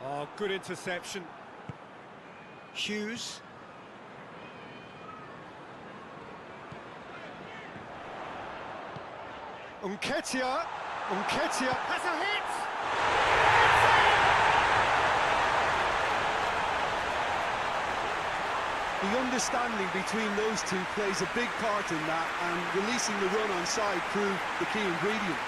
A: Oh, good interception. Hughes. Nketiah has a hit!
B: The understanding between those two plays a big part in that, and releasing the run on side proved the key ingredient.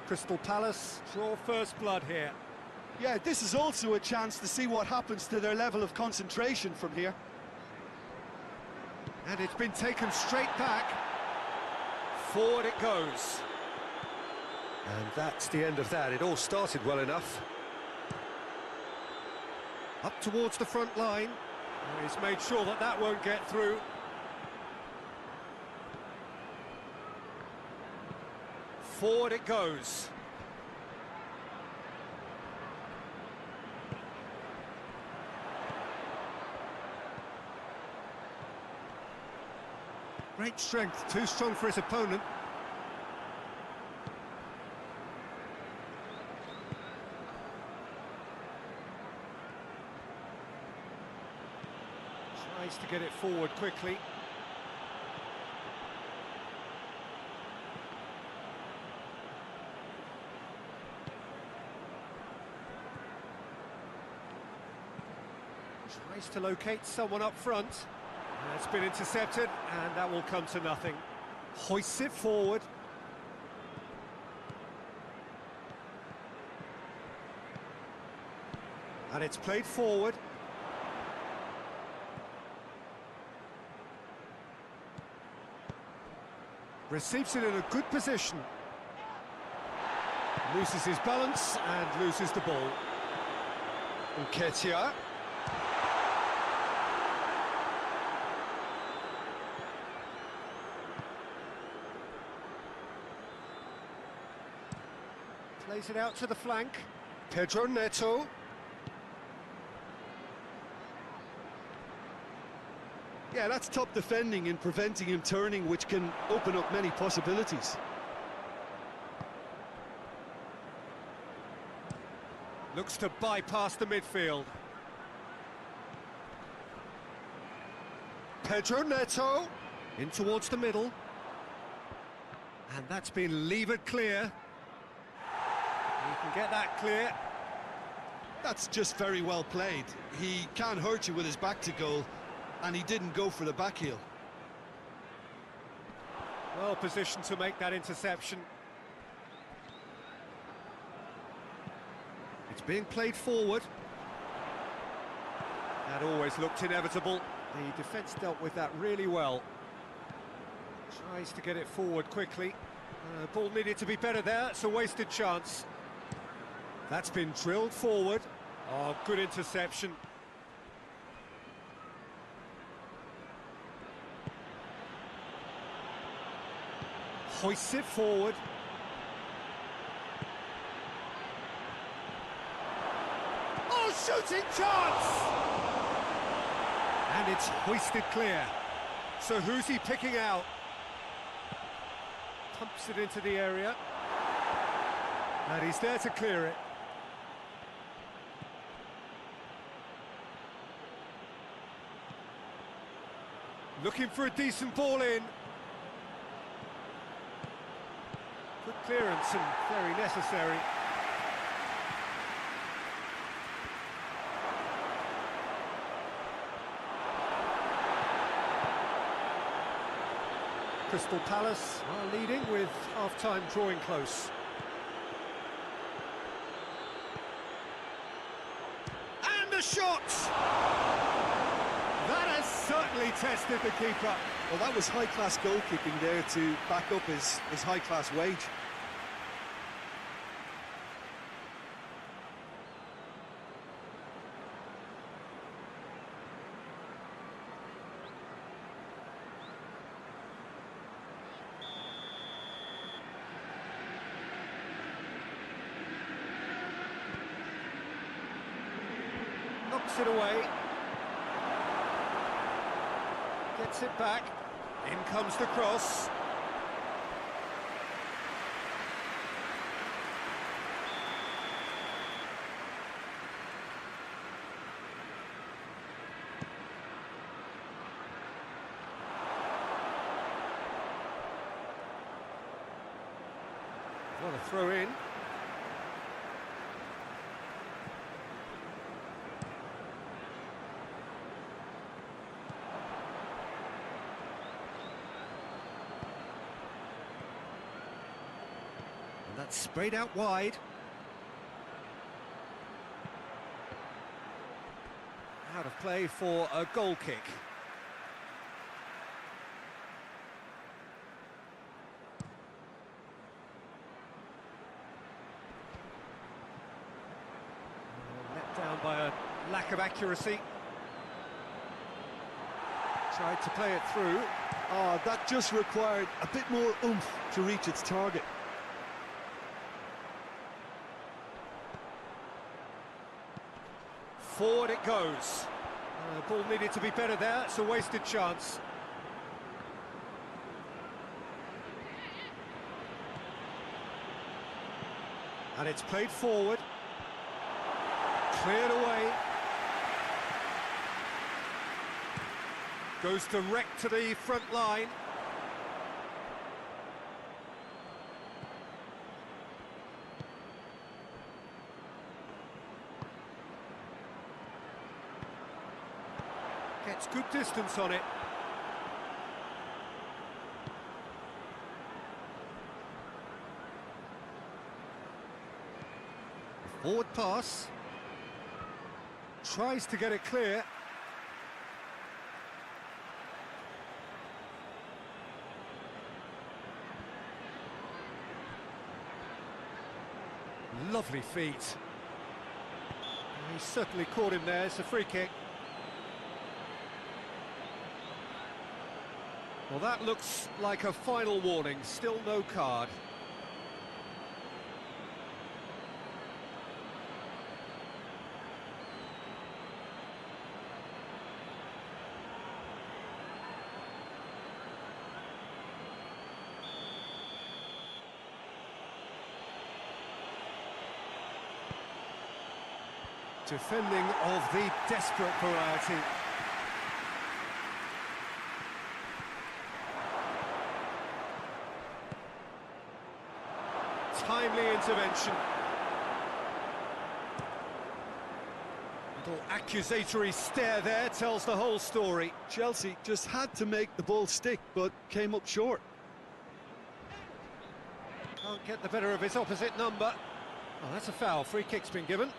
A: Crystal Palace draw first blood here.
B: Yeah, this is also a chance to see what happens to their level of concentration from here.
A: And it's been taken straight back. Forward it goes. And that's the end of that. It all started well enough. Up towards the front line. He's made sure that that won't get through. Forward it goes. Great strength, too strong for his opponent. Tries to get it forward quickly. Tries to locate someone up front. And it's been intercepted, and that will come to nothing. Hoists it forward. And it's played forward. Receives it in a good position. Loses his balance and loses the ball. Nketiah. Plays it out to the flank. Pedro Neto.
B: Yeah, that's top defending and preventing him turning, which can open up many possibilities.
A: Looks to bypass the midfield. Pedro Neto, in towards the middle. And that's been levered clear. You can get that clear.
B: That's just very well played. He can't hurt you with his back to goal, and he didn't go for the back heel.
A: Well positioned to make that interception. It's being played forward. That always looked inevitable. The defence dealt with that really well. Tries to get it forward quickly. Ball needed to be better there. It's a wasted chance. That's been drilled forward. Oh, good interception. Hoists it forward. Oh, shooting chance! And it's hoisted clear. So who's he picking out? Pumps it into the area. And he's there to clear it. Looking for a decent ball in. Good clearance and very necessary. Crystal Palace are leading with half-time drawing close. And the shot! That has certainly tested the keeper.
B: Well, that was high-class goalkeeping there to back up his high-class wage.
A: Knocks it away. Gets it back. In comes the cross. What a throw in. That's sprayed out wide. Out of play for a goal kick. Let down by a lack of accuracy. Tried to play it through.
B: Oh, that just required a bit more oomph to reach its target.
A: Forward it goes. Ball needed to be better there. It's a wasted chance. And it's played forward. Cleared away. Goes direct to the front line. Gets good distance on it. Forward pass. Tries to get it clear. Lovely feet. He certainly caught him there. It's a free kick. Well, that looks like a final warning. Still no card. Defending of the desperate variety. intervention. Little accusatory stare there tells the whole story.
B: Chelsea just had to make the ball stick, but came up short.
A: Can't get the better of his opposite number. Oh, that's a foul. Free kick's been given.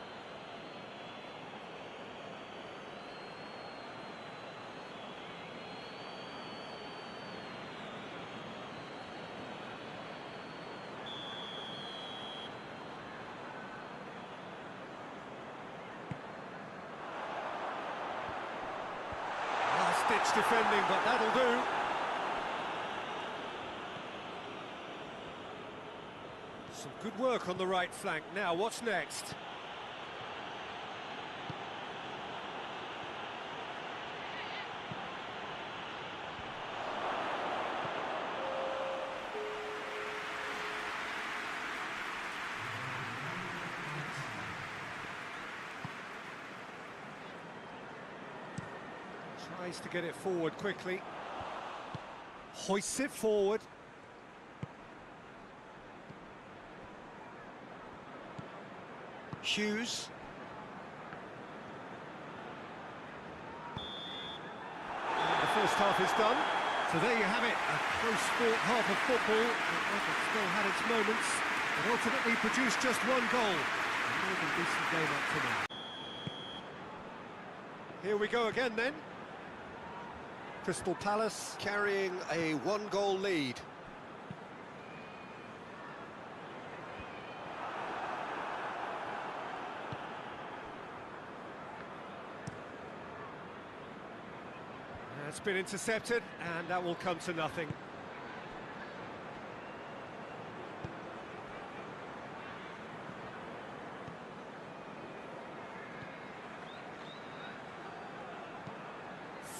A: Last-ditch defending, but that'll do. Some good work on the right flank. Now, what's next? Tries to get it forward quickly. Hoists it forward. Hughes. And the first half is done. So there you have it, a close-fought half of football. It still had its moments, but ultimately produced just one goal. A more than decent game up to now. Here we go again then. Crystal Palace carrying a one-goal lead. It's been intercepted, and that will come to nothing.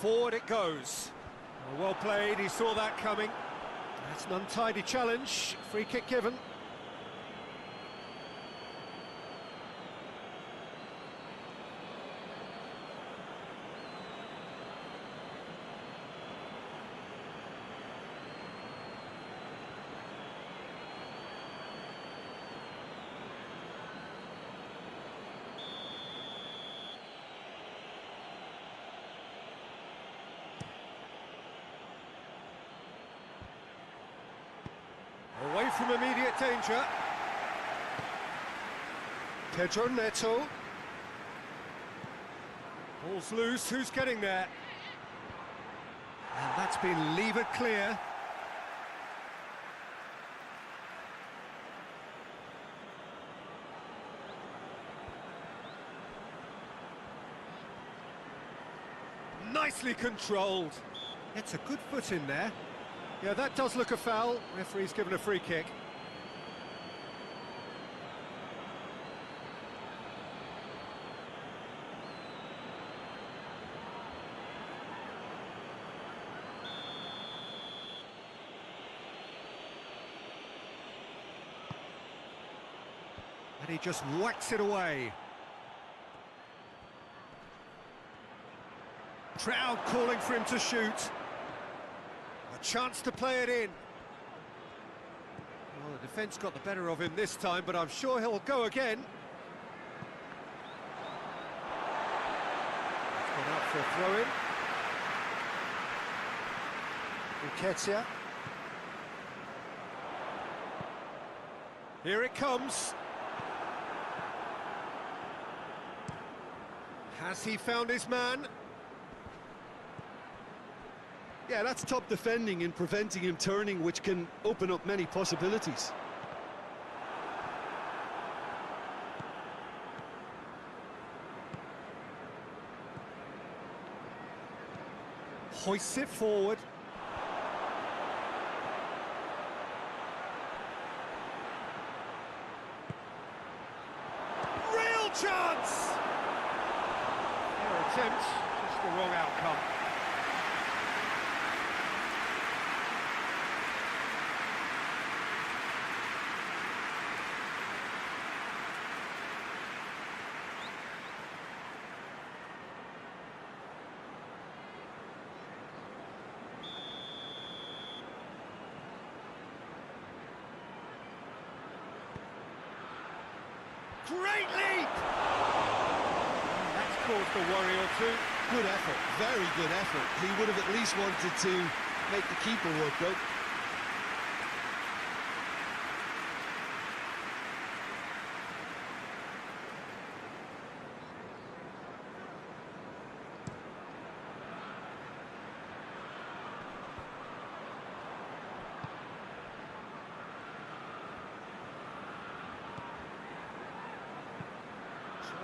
A: Forward it goes. Well played, he saw that coming. That's an untidy challenge, free kick given. Away from immediate danger. Pedro Neto. Ball's loose, who's getting there? And that's been levered clear. Nicely controlled. It's a good foot in there. Yeah, that does look a foul. Referee's given a free kick. And he just whacks it away. Crowd calling for him to shoot. A chance to play it in. Well, the defence got the better of him this time, but I'm sure he'll go again. It's gone out for a throw-in. Nketiah. Here it comes. Has he found his man?
B: Yeah, that's top defending and preventing him turning, which can open up many possibilities.
A: Hoists it forward. Real chance! Their attempt, just the wrong outcome. Great leap! That's caused a worry or two.
B: Good effort, very good effort. He would have at least wanted to make the keeper work, though.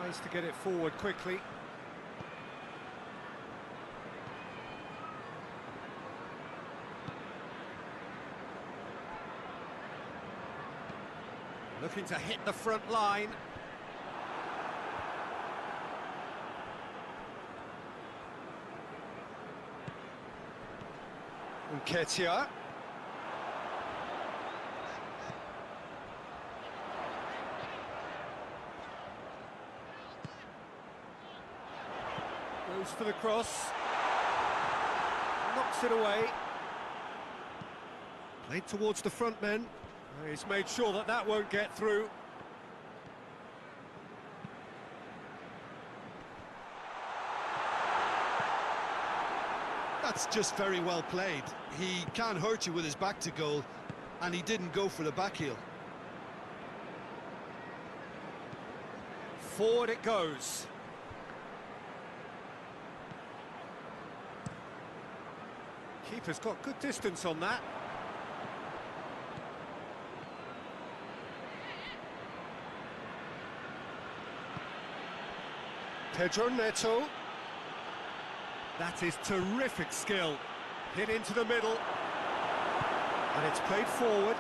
A: Tries to get it forward quickly. Looking to hit the front line. Nketiah. Goes for the cross. Knocks it away. Played towards the front men. He's made sure that that won't get through.
B: That's just very well played. He can't hurt you with his back to goal, and he didn't go for the back heel.
A: Forward it goes. Keeper's got good distance on that. Pedro Neto. That is terrific skill. Hit into the middle. And it's played forward.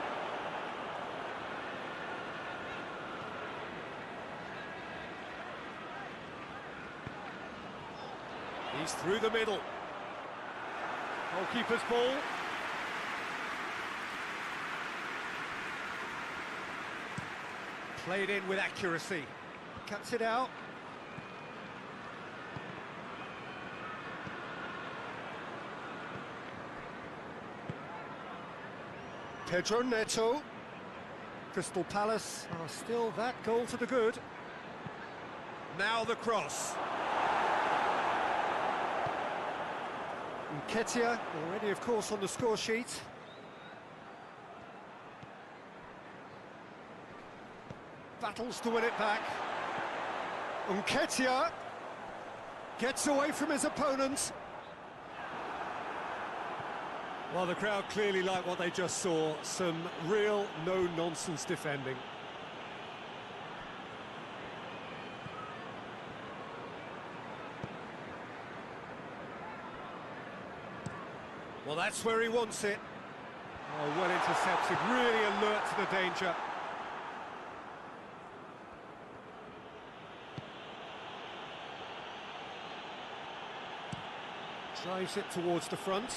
A: He's through the middle. Goalkeeper's ball. Played in with accuracy. Cuts it out. Pedro Neto. Crystal Palace are still that goal to the good. Now the cross. Nketiah already, of course, on the score sheet. Battles to win it back. Nketiah gets away from his opponent. Well, the crowd clearly like what they just saw. Some real no-nonsense defending. Well, that's where he wants it. Oh, well intercepted, really alert to the danger. Drives it towards the front.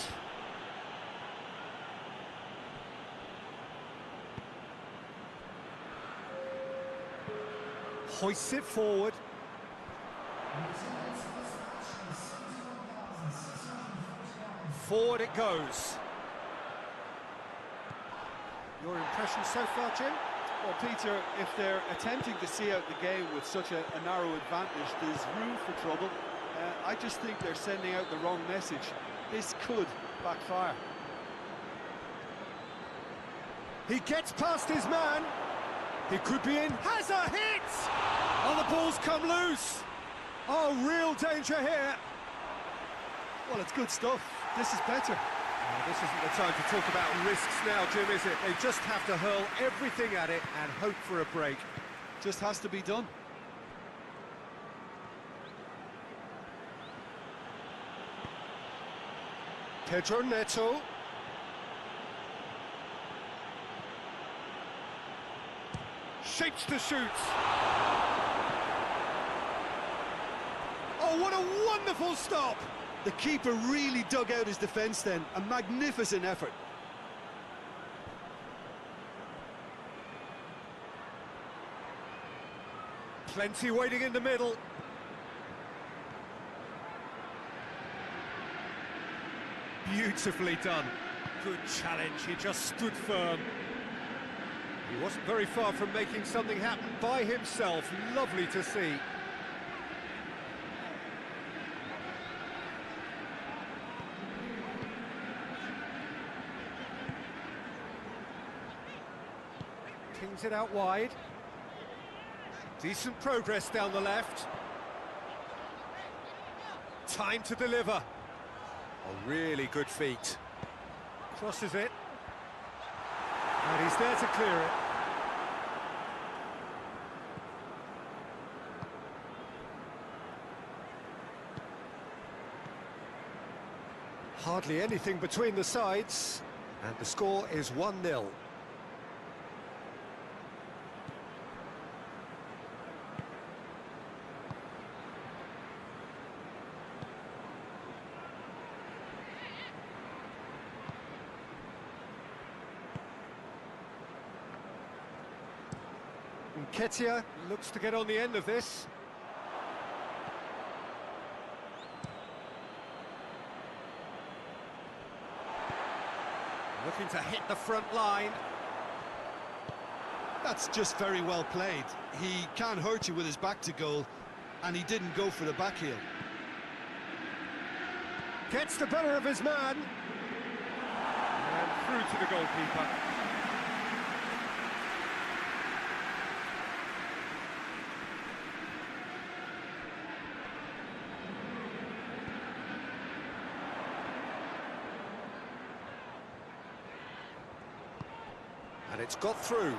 A: Hoists it forward. Forward it goes. Your impression so far, Jim?
C: Well, Peter, if they're attempting to see out the game with such a narrow advantage, there's room for trouble. I just think they're sending out the wrong message. This could backfire.
A: He gets past his man. He could be in. Has a hit! Oh, the ball's come loose. Oh, real danger here.
B: Well, it's good stuff. This is better.
A: Oh, this isn't the time to talk about risks now, Jim, is it? They just have to hurl everything at it and hope for a break.
B: Just has to be done.
A: Pedro Neto. Shapes to shoot. Oh, what a wonderful stop!
B: The keeper really dug out his defence then. A magnificent effort.
A: Plenty waiting in the middle. Beautifully done. Good challenge, he just stood firm. He wasn't very far from making something happen by himself. Lovely to see. Kings it out wide. Decent progress down the left. Time to deliver. A really good feat. Crosses it. And he's there to clear it. Hardly anything between the sides. And the score is 1-0. Nketiah looks to get on the end of this. Looking to hit the front line.
B: That's just very well played. He can't hurt you with his back to goal, and he didn't go for the back heel.
A: Gets the better of his man. And through to the goalkeeper. And it's got through.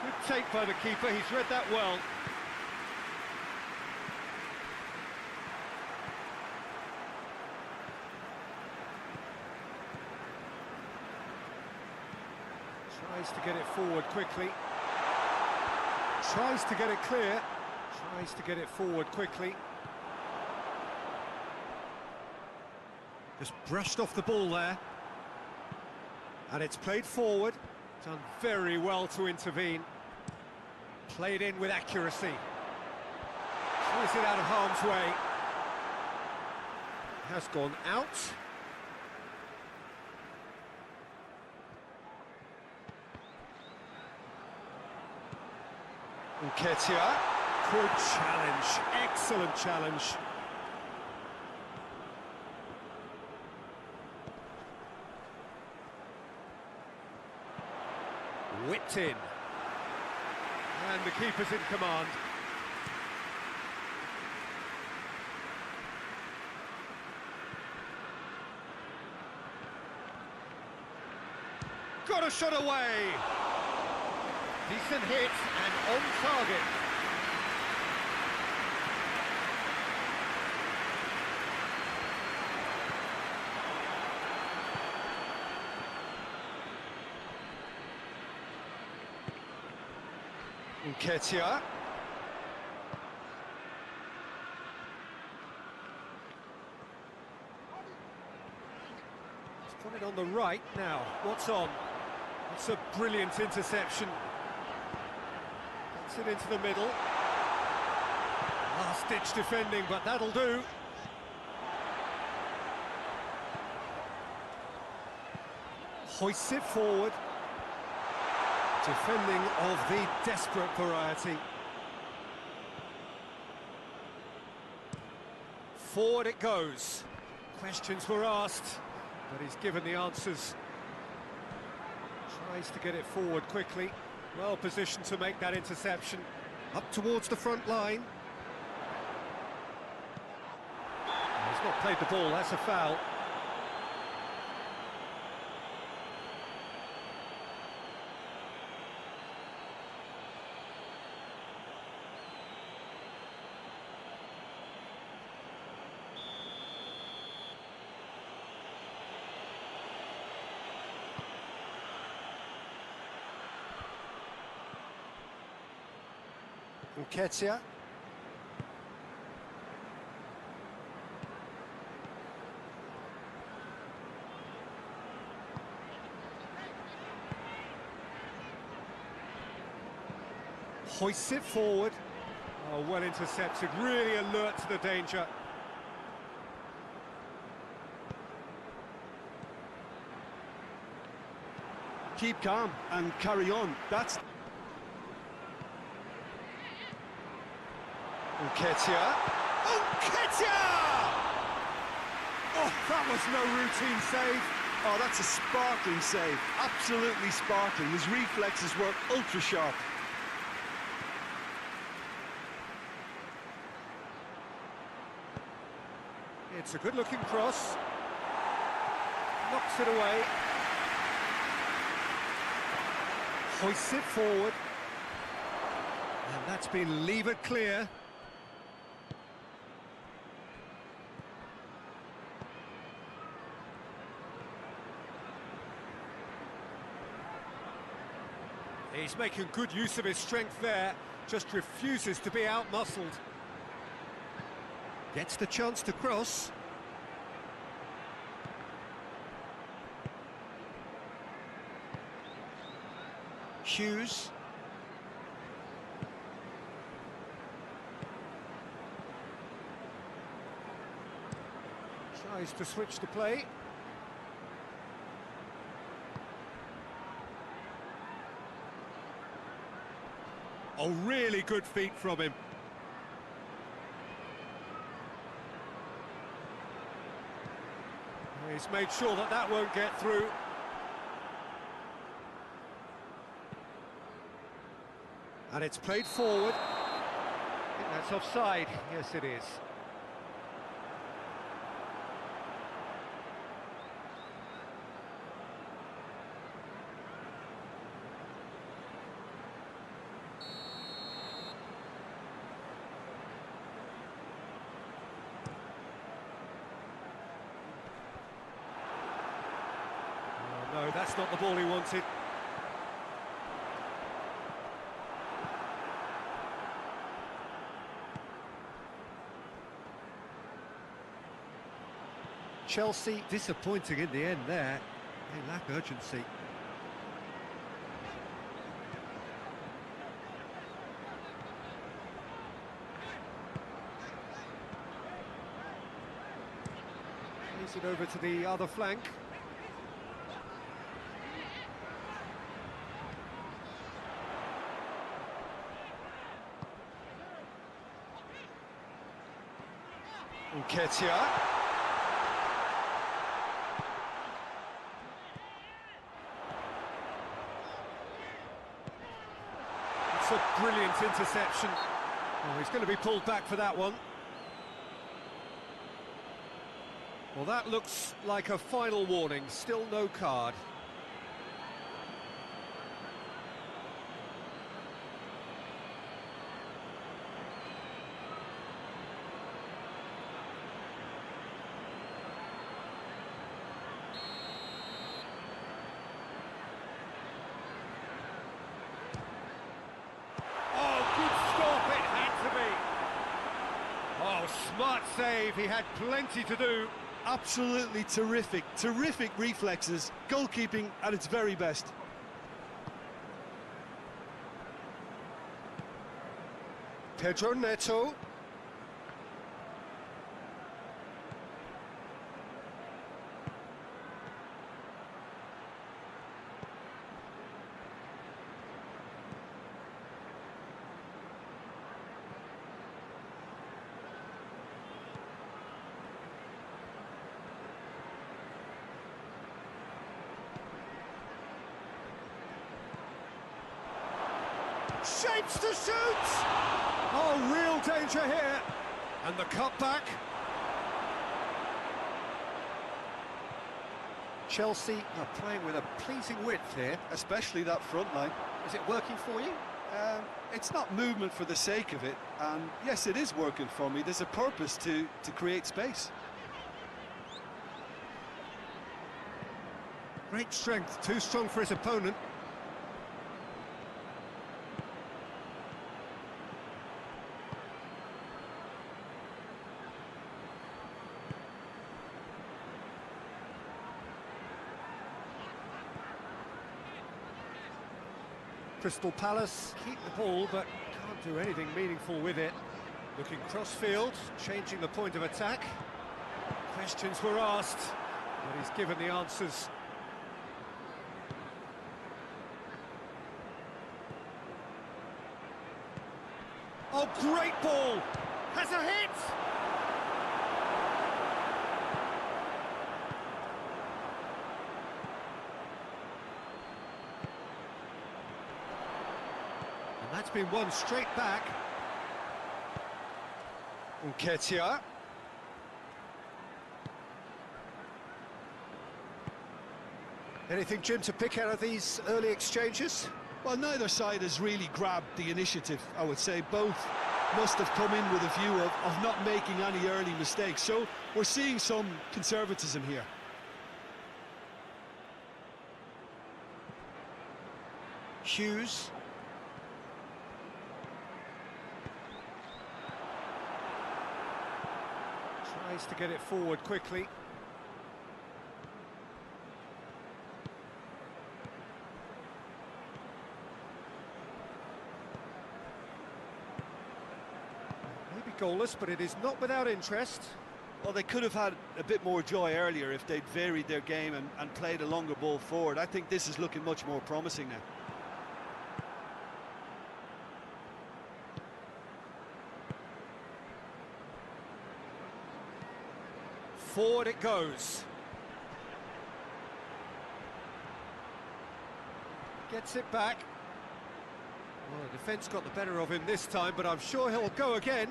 A: Good take by the keeper, he's read that well. Tries to get it forward quickly. Tries to get it clear. Tries to get it forward quickly. Just brushed off the ball there. And it's played forward, done very well to intervene. Played in with accuracy. Clears it out of harm's way. Has gone out. Nketiah, good challenge, excellent challenge. Whipped in. And the keeper's in command. Got a shot away. Decent hit and on target. Nketiah. He's put it on the right now. What's on? It's a brilliant interception. Gets it into the middle. Last-ditch defending, but that'll do. Hoists it forward. Defending of the desperate variety. Forward it goes. Questions were asked, but he's given the answers. Tries to get it forward quickly. Well positioned to make that interception. Up towards the front line. He's not played the ball, that's a foul. Nketiah. Hoists it forward. Oh, well intercepted, really alert to the danger.
B: keep calm and carry on. That's...
A: Nketiah. Oh, that was no routine save.
B: Oh, that's a sparkling save. Absolutely sparkling. His reflexes were ultra sharp.
A: It's a good-looking cross. Knocks it away. Hoists it forward. And that's been levered clear. He's making good use of his strength there, just refuses to be out-muscled. Gets the chance to cross. Hughes. Tries to switch the play. Oh, really good feet from him. He's made sure that that won't get through. And it's played forward. I think that's offside. Yes, it is. No, that's not the ball he wanted. Chelsea disappointing in the end there. They lack urgency. Plays it over to the other flank. Nketiah. It's a brilliant interception. Oh, he's going to be pulled back for that one. Well, that looks like a final warning. Still no card. Smart save, he had plenty to do.
B: Absolutely terrific, terrific reflexes, goalkeeping at its very best.
A: Pedro Neto. Shapes to shoot! Oh, real danger here. And the cutback. Chelsea are playing with a pleasing width here.
B: Especially that front line.
A: Is it working for you?
B: It's not movement for the sake of it, and yes, it is working for me. There's a purpose to create space.
A: Great strength, too strong for his opponent. Crystal Palace keep the ball, but can't do anything meaningful with it. Looking cross-field, changing the point of attack. Questions were asked, but he's given the answers. Great ball! Has a hit! And that's been won straight back. Nketiah. Anything, Jim, to pick out of these early exchanges?
B: Well, neither side has really grabbed the initiative, I would say. Both must have come in with a view of not making any early mistakes. So we're seeing some conservatism here.
A: Hughes. Tries to get it forward quickly. Goalless, but it is not without interest.
C: Well, they could have had a bit more joy earlier if they'd varied their game and played a longer ball forward. I think this is looking much more promising now.
A: Forward it goes. Gets it back. Well, the defence got the better of him this time, but I'm sure he'll go again.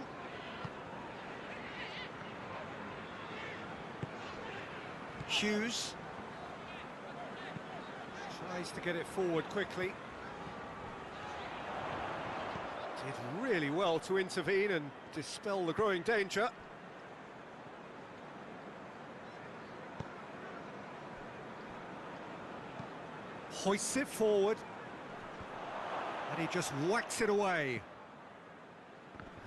A: Hughes tries to get it forward quickly. Did really well to intervene and dispel the growing danger. Hoists it forward. And he just whacks it away.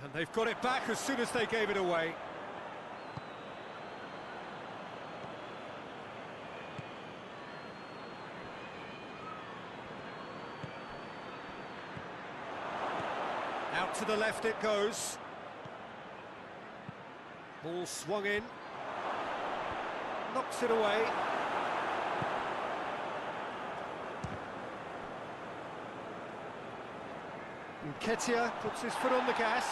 A: And they've got it back as soon as they gave it away. Out to the left it goes. Ball swung in. Knocks it away. Nketiah puts his foot on the gas.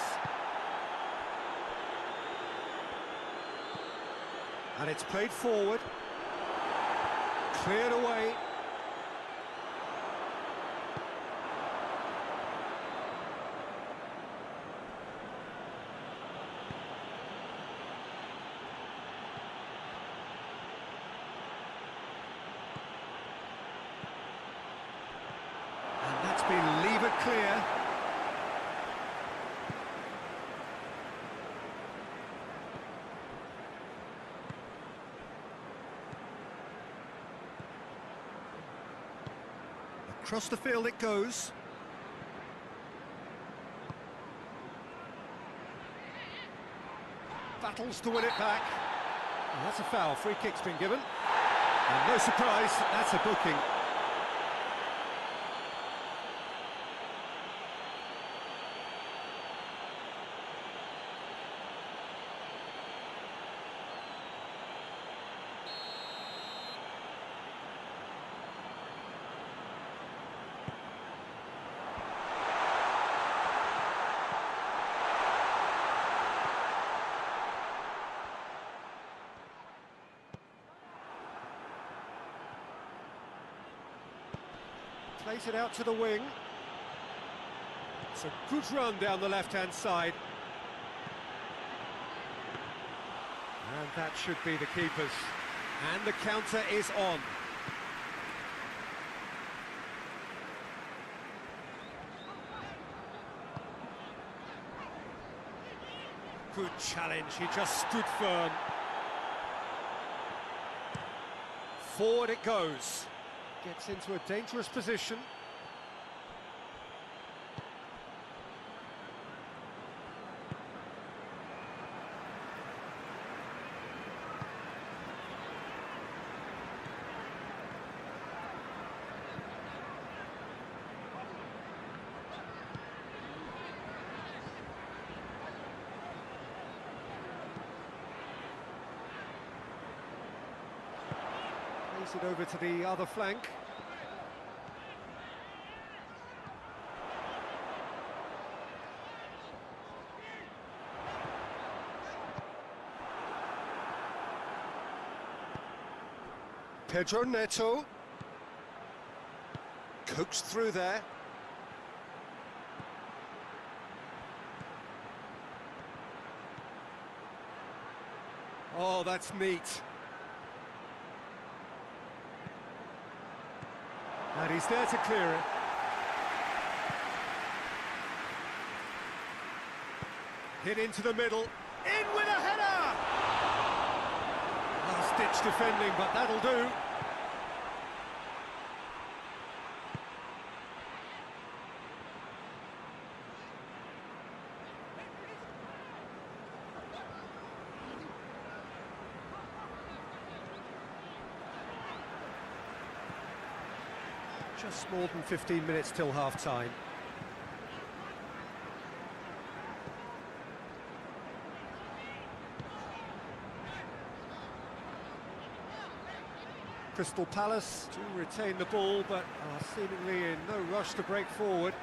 A: And it's played forward. Cleared away. And that's been levered clear. Across the field it goes. Battles to win it back. And that's a foul. Free kick's been given. And no surprise, that's a booking. Plays it out to the wing. It's a good run down the left-hand side. And that should be the keepers. And the counter is on. Good challenge, he just stood firm. Forward it goes. Gets into a dangerous position. Plays it over to the other flank. Pedro Neto. Coaxed through there. Oh, that's neat. And he's there to clear it. Hit into the middle. In with a header! Last-ditch defending, but that'll do. Just more than 15 minutes till half-time. Crystal Palace do retain the ball, but are seemingly in no rush to break forward.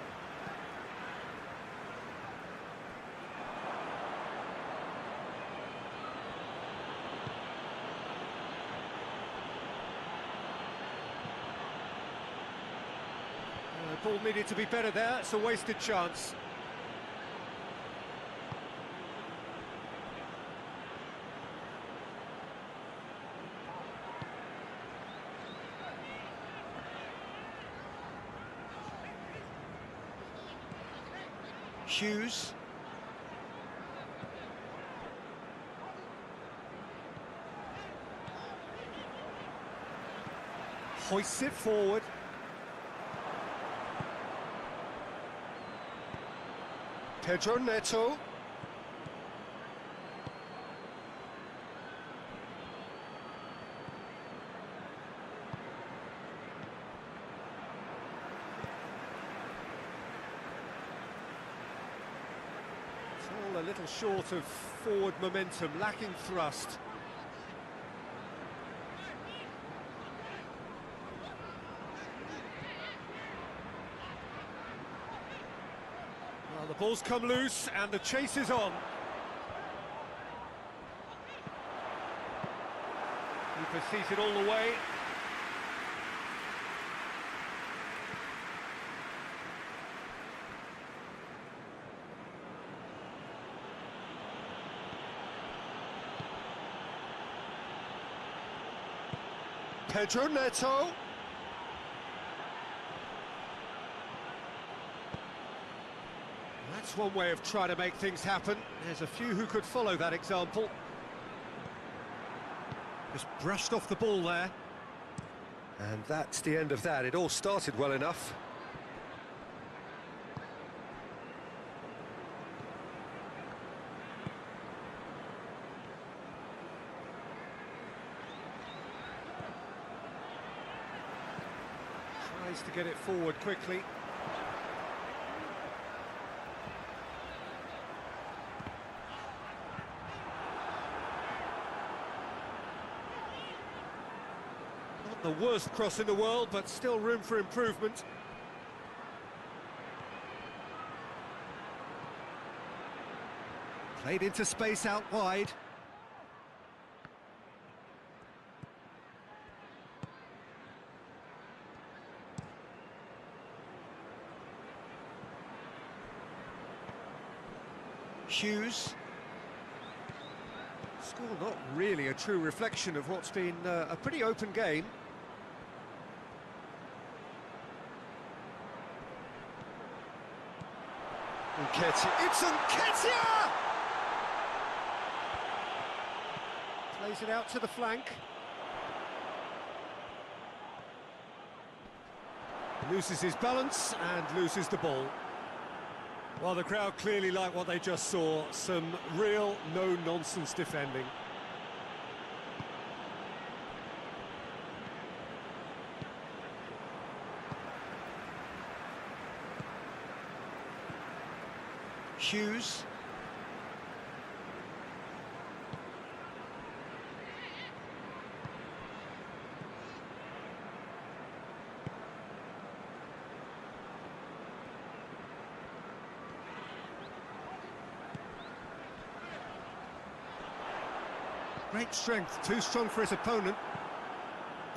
A: The ball needed to be better there, it's a wasted chance. Hughes. Hoists it forward. Pedro Neto. It's all a little short of forward momentum, lacking thrust. Well, the ball's come loose and the chase is on. Keeper sees it all the way. Pedro Neto. That's one way of trying to make things happen. There's a few who could follow that example. Just brushed off the ball there. And that's the end of that. It all started well enough. Tries to get it forward quickly. Not the worst cross in the world, but still room for improvement. Played into space out wide. Hughes. Score not really a true reflection of what's been a pretty open game. Nketiah. It's Nketiah! Plays it out to the flank. Loses his balance and loses the ball. Well, the crowd clearly like what they just saw. Some real no-nonsense defending. Hughes. Great strength, too strong for his opponent.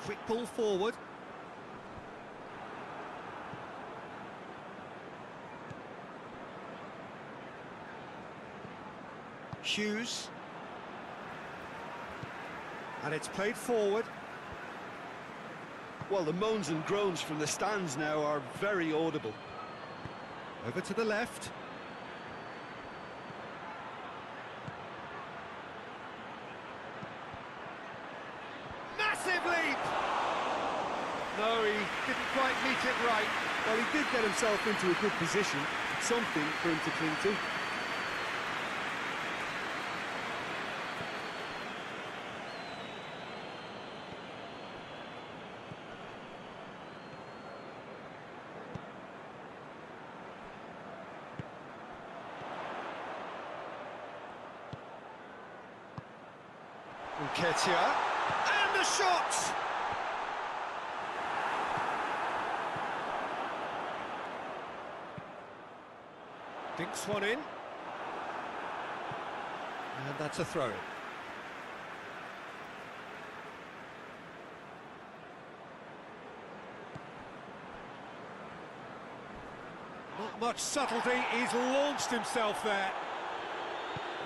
A: quick ball forward. Hughes. And it's played forward.
B: Well, the moans and groans from the stands now are very audible.
A: Over to the left. Massive leap!
B: No, he didn't quite meet it right. Well, he did get himself into a good position, something for him to cling to.
A: Nketiah, and the shot! Dinks one in. And that's a throw-in. Not much subtlety, he's launched himself there.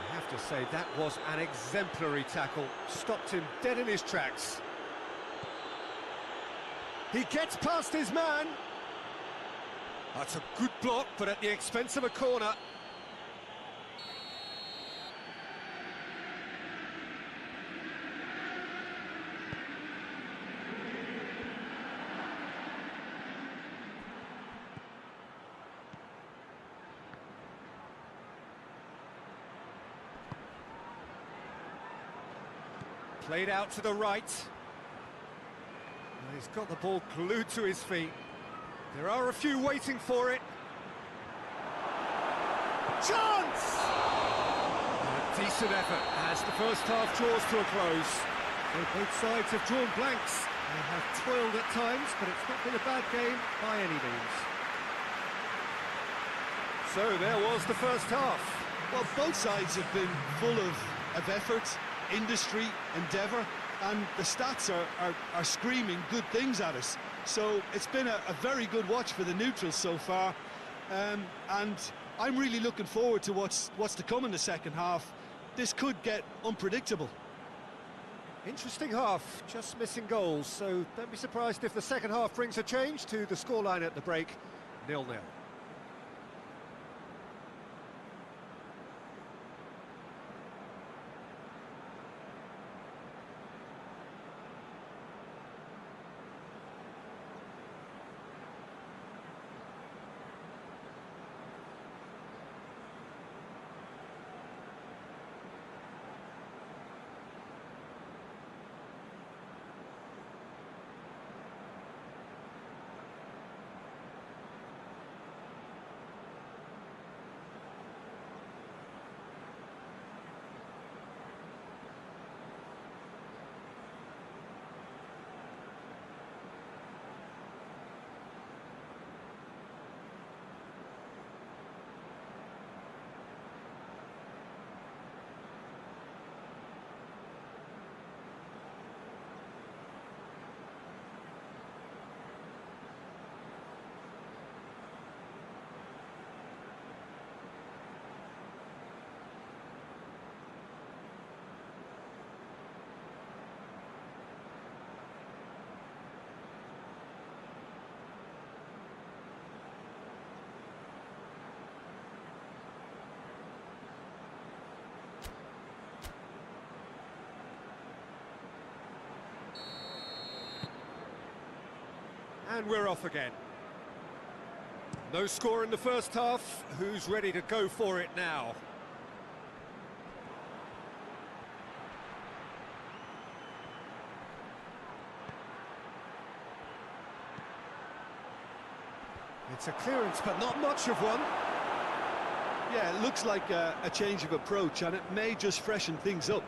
A: I have to say, that was an exemplary tackle. Stopped him dead in his tracks. He gets past his man. That's a good block, but at the expense of a corner. Played out to the right. And he's got the ball glued to his feet. There are a few waiting for it. Chance! And a decent effort as the first half draws to a close. So both sides have drawn blanks. They have toiled at times, but it's not been a bad game by any means. So there was the first half.
B: Well, both sides have been full of effort, industry, endeavour, and the stats are screaming good things at us. So it's been a very good watch for the neutrals so far, and I'm really looking forward to what's to come in the second half. This could get unpredictable.
A: Interesting half, just missing goals, so don't be surprised if the second half brings a change to the scoreline at the break, 0-0. And we're off again. No score in the first half. Who's ready to go for it now? It's a clearance, but not much of one.
B: Yeah, it looks like a change of approach, and it may just freshen things up.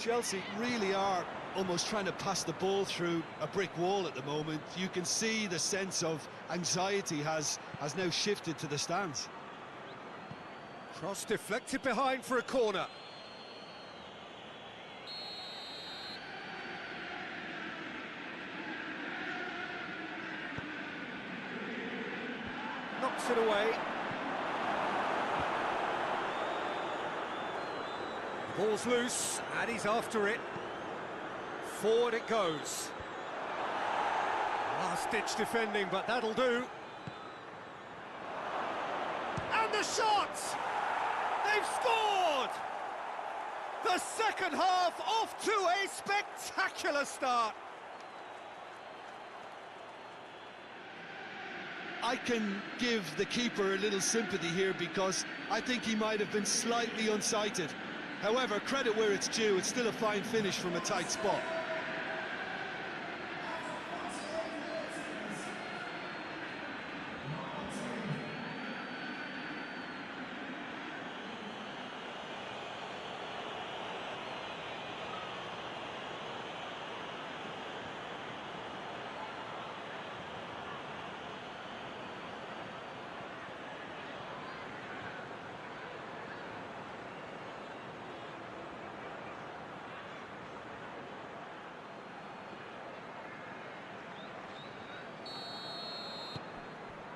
B: Chelsea really are almost trying to pass the ball through a brick wall at the moment. You can see the sense of anxiety has now shifted to the stands.
A: Cross deflected behind for a corner. Knocks it away. The ball's loose, and he's after it. Forward it goes. Last-ditch defending, but that'll do. And the shot! They've scored! The second half off to a spectacular start.
B: I can give the keeper a little sympathy here because I think he might have been slightly unsighted. However, credit where it's due, it's still a fine finish from a tight spot.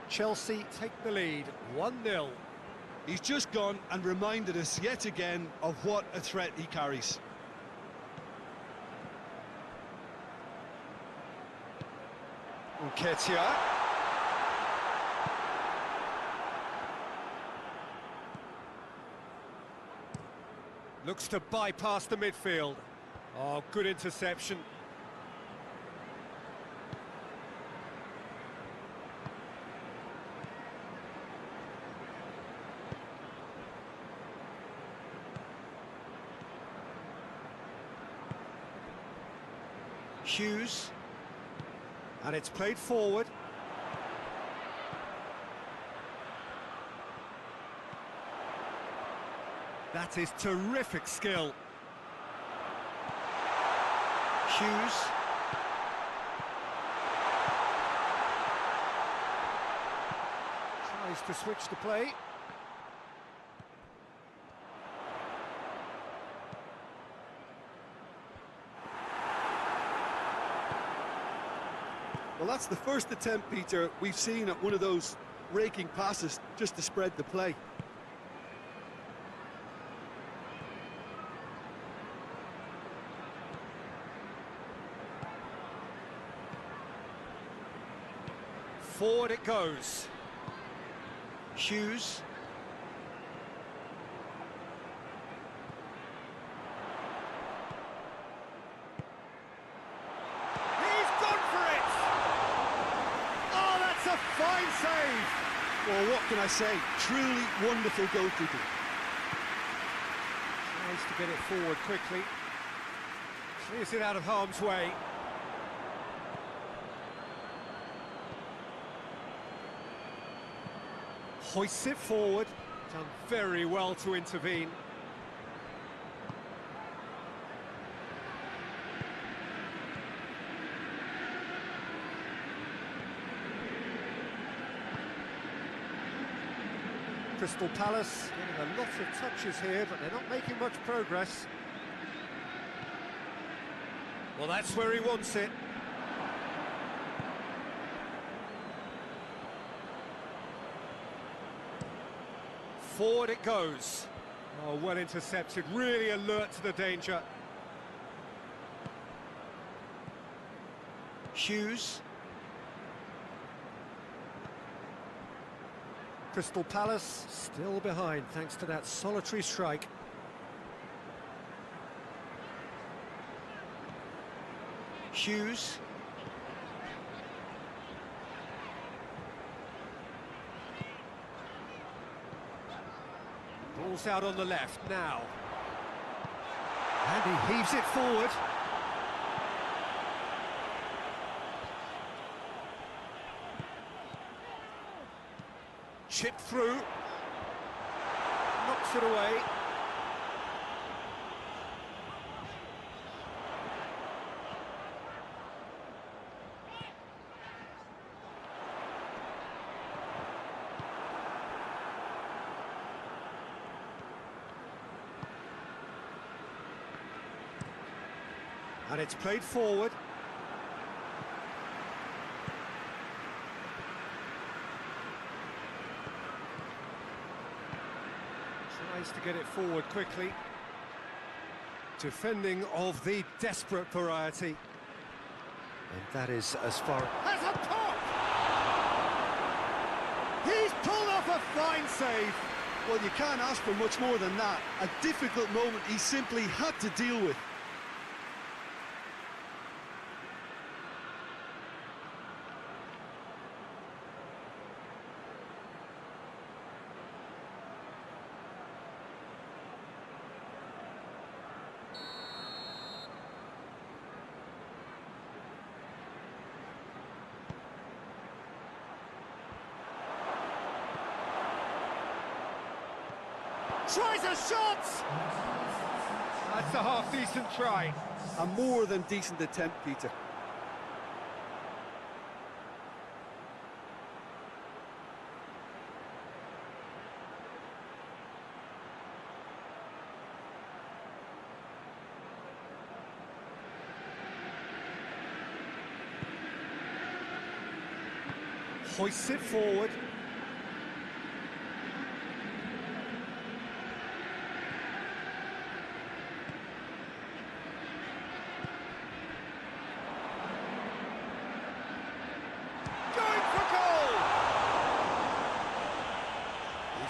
A: Chelsea take the lead, 1-0.
B: He's just gone and reminded us yet again of what a threat he carries.
A: Nketiah. Looks to bypass the midfield. Oh, good interception. Hughes, and it's played forward. That is terrific skill. Hughes. Tries to switch the play.
B: Well, that's the first attempt, Peter, we've seen at one of those raking passes just to spread the play.
A: Forward it goes. Hughes. Fine save!
B: Well, what can I say? Truly wonderful goalkeeping.
A: Tries to get it forward quickly. Clears it out of harm's way. Hoists it forward. Done very well to intervene. Crystal Palace getting a lot of touches here, but they're not making much progress. Well, that's where he wants it. Forward it goes. Oh, well intercepted, really alert to the danger. Hughes. Crystal Palace still behind thanks to that solitary strike. Hughes. Ball's out on the left now. And he heaves it forward. Chipped through. Knocks it away. And it's played forward. Tries to get it forward quickly. Defending of the desperate variety. And that is as far... Has a pop! He's pulled off a fine save.
B: Well, you can't ask for much more than that. A difficult moment he simply had to deal with.
A: Tries a shot! That's a half-decent try.
B: A more than decent attempt, Peter.
A: Hoists it forward.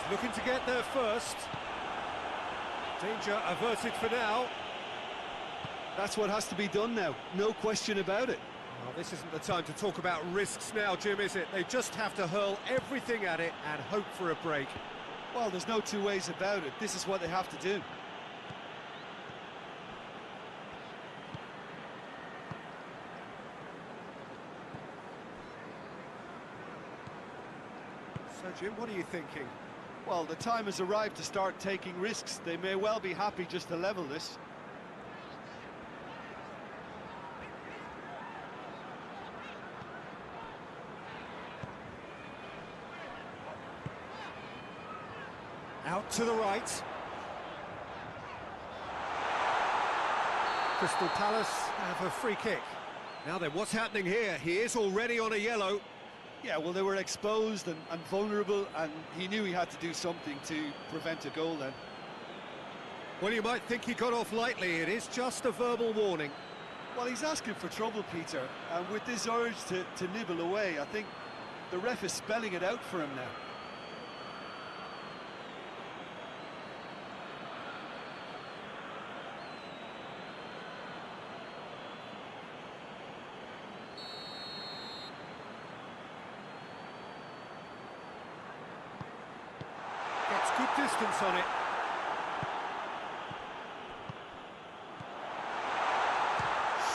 A: Looking to get there first. Danger averted for now.
B: That's what has to be done now, no question about it.
A: Well, this isn't the time to talk about risks now, Jim, is it? They just have to hurl everything at it and hope for a break.
B: Well, there's no two ways about it. This is what they have to do.
A: So, Jim, what are you thinking?
B: Well, the time has arrived to start taking risks. They may well be happy just to level this.
A: Out to the right. Crystal Palace have a free kick. Now then, what's happening here? He is already on a yellow.
B: Yeah, well, they were exposed and vulnerable, and he knew he had to do something to prevent a goal then.
A: Well, you might think he got off lightly. It is just a verbal warning.
B: Well, he's asking for trouble, Peter, and with this urge to nibble away, I think the ref is spelling it out for him now.
A: Gets good distance on it.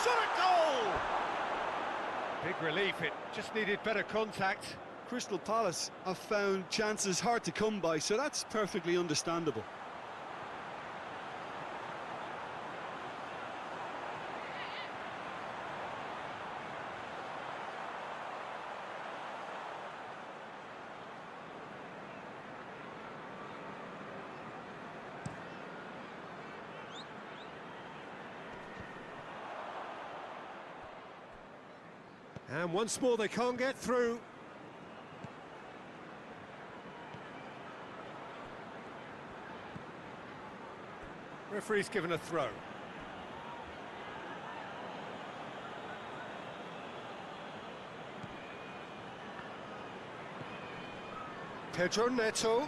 A: Shot a goal! Big relief, it just needed better contact.
B: Crystal Palace have found chances hard to come by, so that's perfectly understandable.
A: And once more they can't get through. Referee's given a throw. Pedro Neto.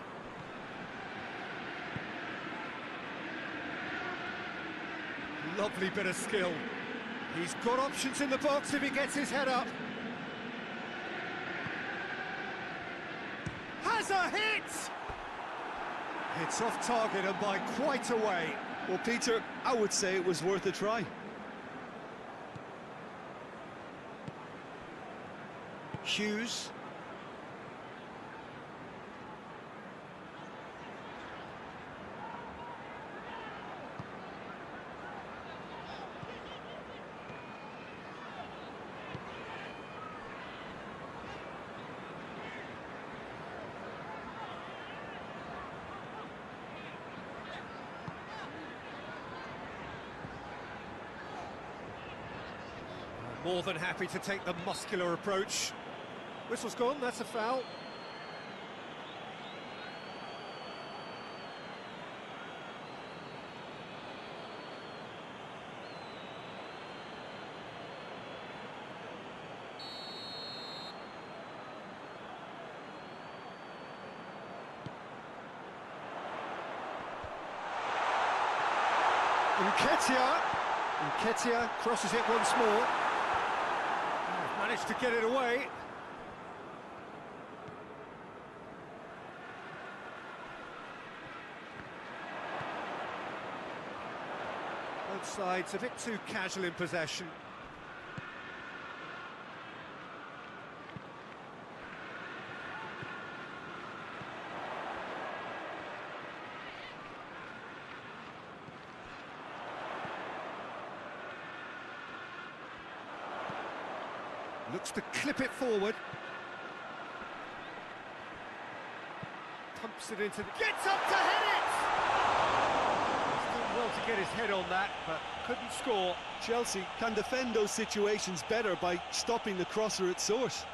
A: Lovely bit of skill. He's got options in the box if he gets his head up. Has a hit! It's off target and by quite a way.
B: Well, Peter, I would say it was worth a try.
A: Hughes. More than happy to take the muscular approach. Whistle's gone, that's a foul. Nketiah crosses it once more. Managed to get it away. Both sides a bit too casual in possession. Looks to clip it forward. Pumps it into the... Gets up to hit it! He's done well to get his head on that, but couldn't score.
B: Chelsea can defend those situations better by stopping the crosser at source.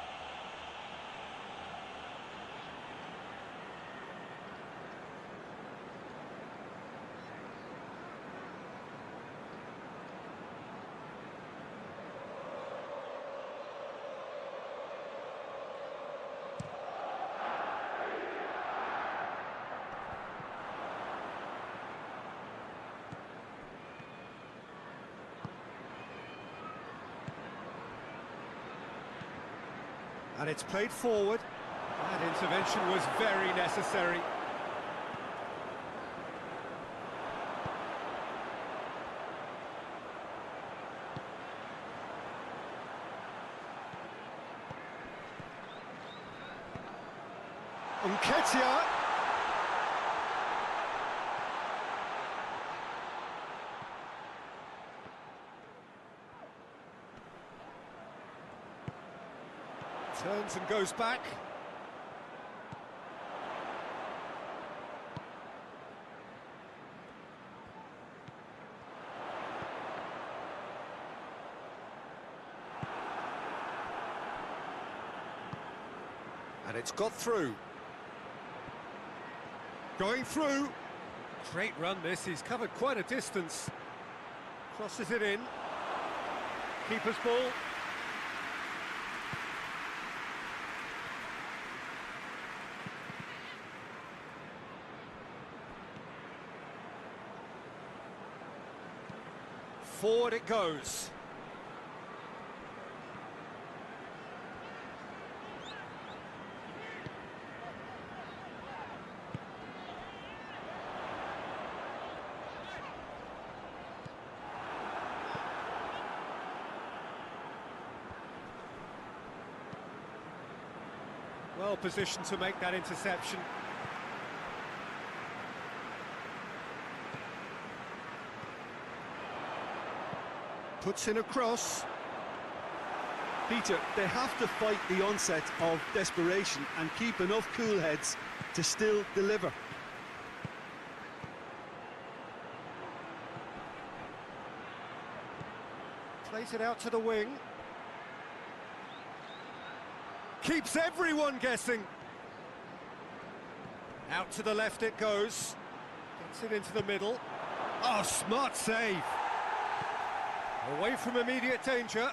A: And it's played forward. That intervention was very necessary. Nketiah. Turns and goes back. And it's got through. Going through. Great run this, he's covered quite a distance. Crosses it in. Keeper's ball. Forward it goes. Well positioned to make that interception. Puts in a cross.
B: Peter, they have to fight the onset of desperation and keep enough cool heads to still deliver.
A: Plays it out to the wing. Keeps everyone guessing. Out to the left it goes. Gets it into the middle. Oh, smart save. Away from immediate danger.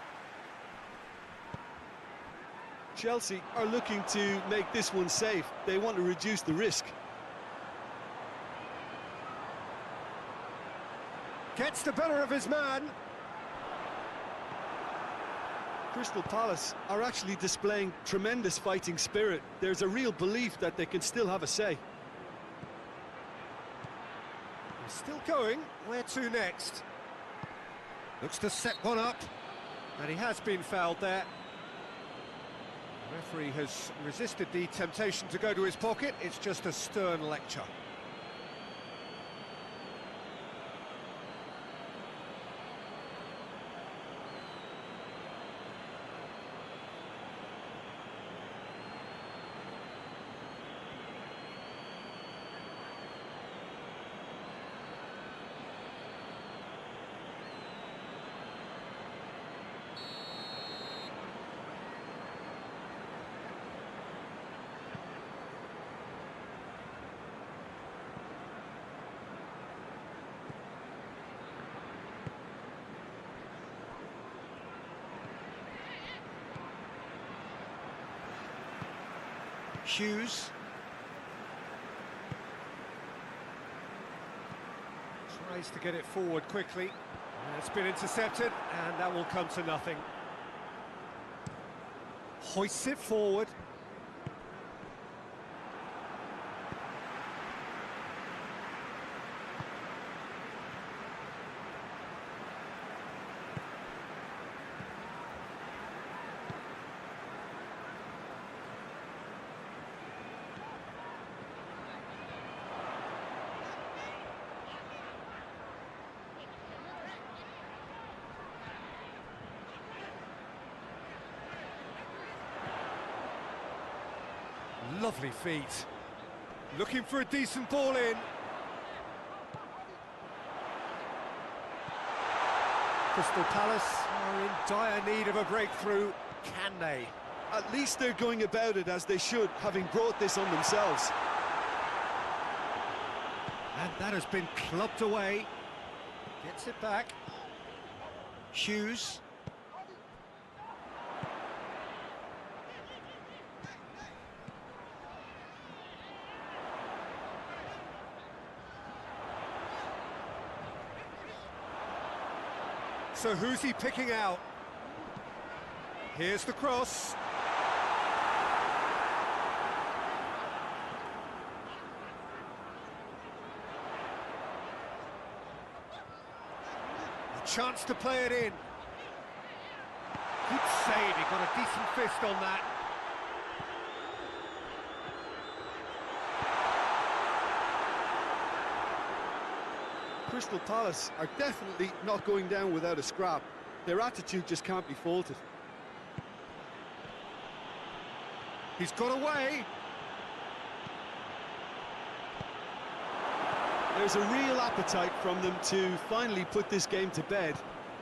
B: Chelsea are looking to make this one safe. They want to reduce the risk.
A: Gets the better of his man.
B: Crystal Palace are actually displaying tremendous fighting spirit. There's a real belief that they can still have a say.
A: He's still going. Where to next? Looks to set one up, and he has been fouled there. The referee has resisted the temptation to go to his pocket. It's just a stern lecture. Hughes. Tries to get it forward quickly. And it's been intercepted, and that will come to nothing. Hoists it forward. Lovely feet. Looking for a decent ball in. Crystal Palace are in dire need of a breakthrough. Can they?
B: At least they're going about it as they should, having brought this on themselves.
A: And that has been clubbed away. Gets it back. Hughes. So who's he picking out? Here's the cross. A chance to play it in. Good save, he got a decent fist on that.
B: Crystal Palace are definitely not going down without a scrap. Their attitude just can't be faulted.
A: He's got away.
B: There's a real appetite from them to finally put this game to bed,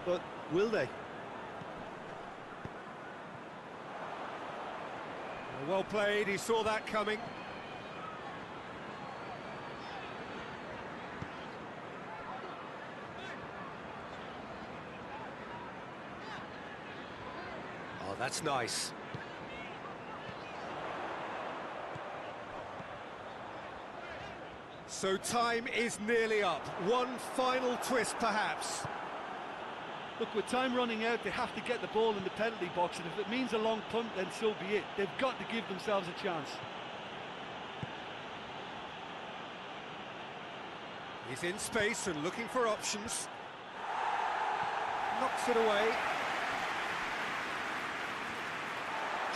B: but will they?
A: Well played, he saw that coming. Oh, that's nice. So time is nearly up. One final twist, perhaps.
C: Look, with time running out, they have to get the ball in the penalty box, and if it means a long punt, then so be it. They've got to give themselves a chance.
A: He's in space and looking for options. Knocks it away.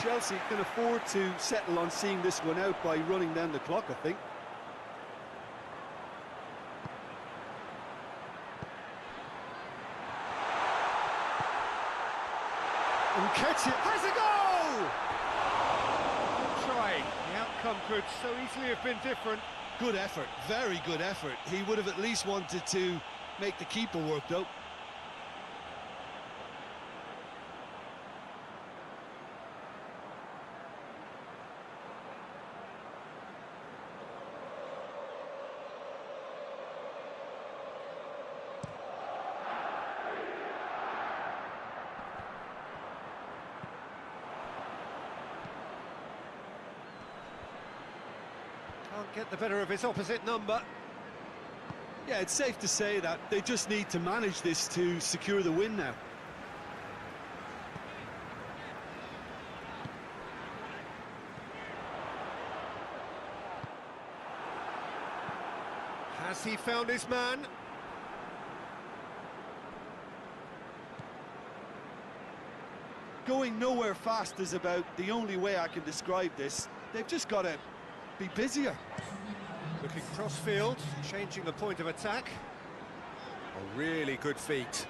B: Chelsea can afford to settle on seeing this one out by running down the clock, I think.
A: Nketiah has a goal! Good try. The outcome could so easily have been different.
B: Good effort, very good effort. He would have at least wanted to make the keeper work, though.
A: Can't get the better of his opposite number.
B: Yeah, it's safe to say that they just need to manage this to secure the win now.
A: Has he found his man?
B: Going nowhere fast is about the only way I can describe this. They've just got to be busier.
A: Looking cross-field, changing the point of attack. A really good feat.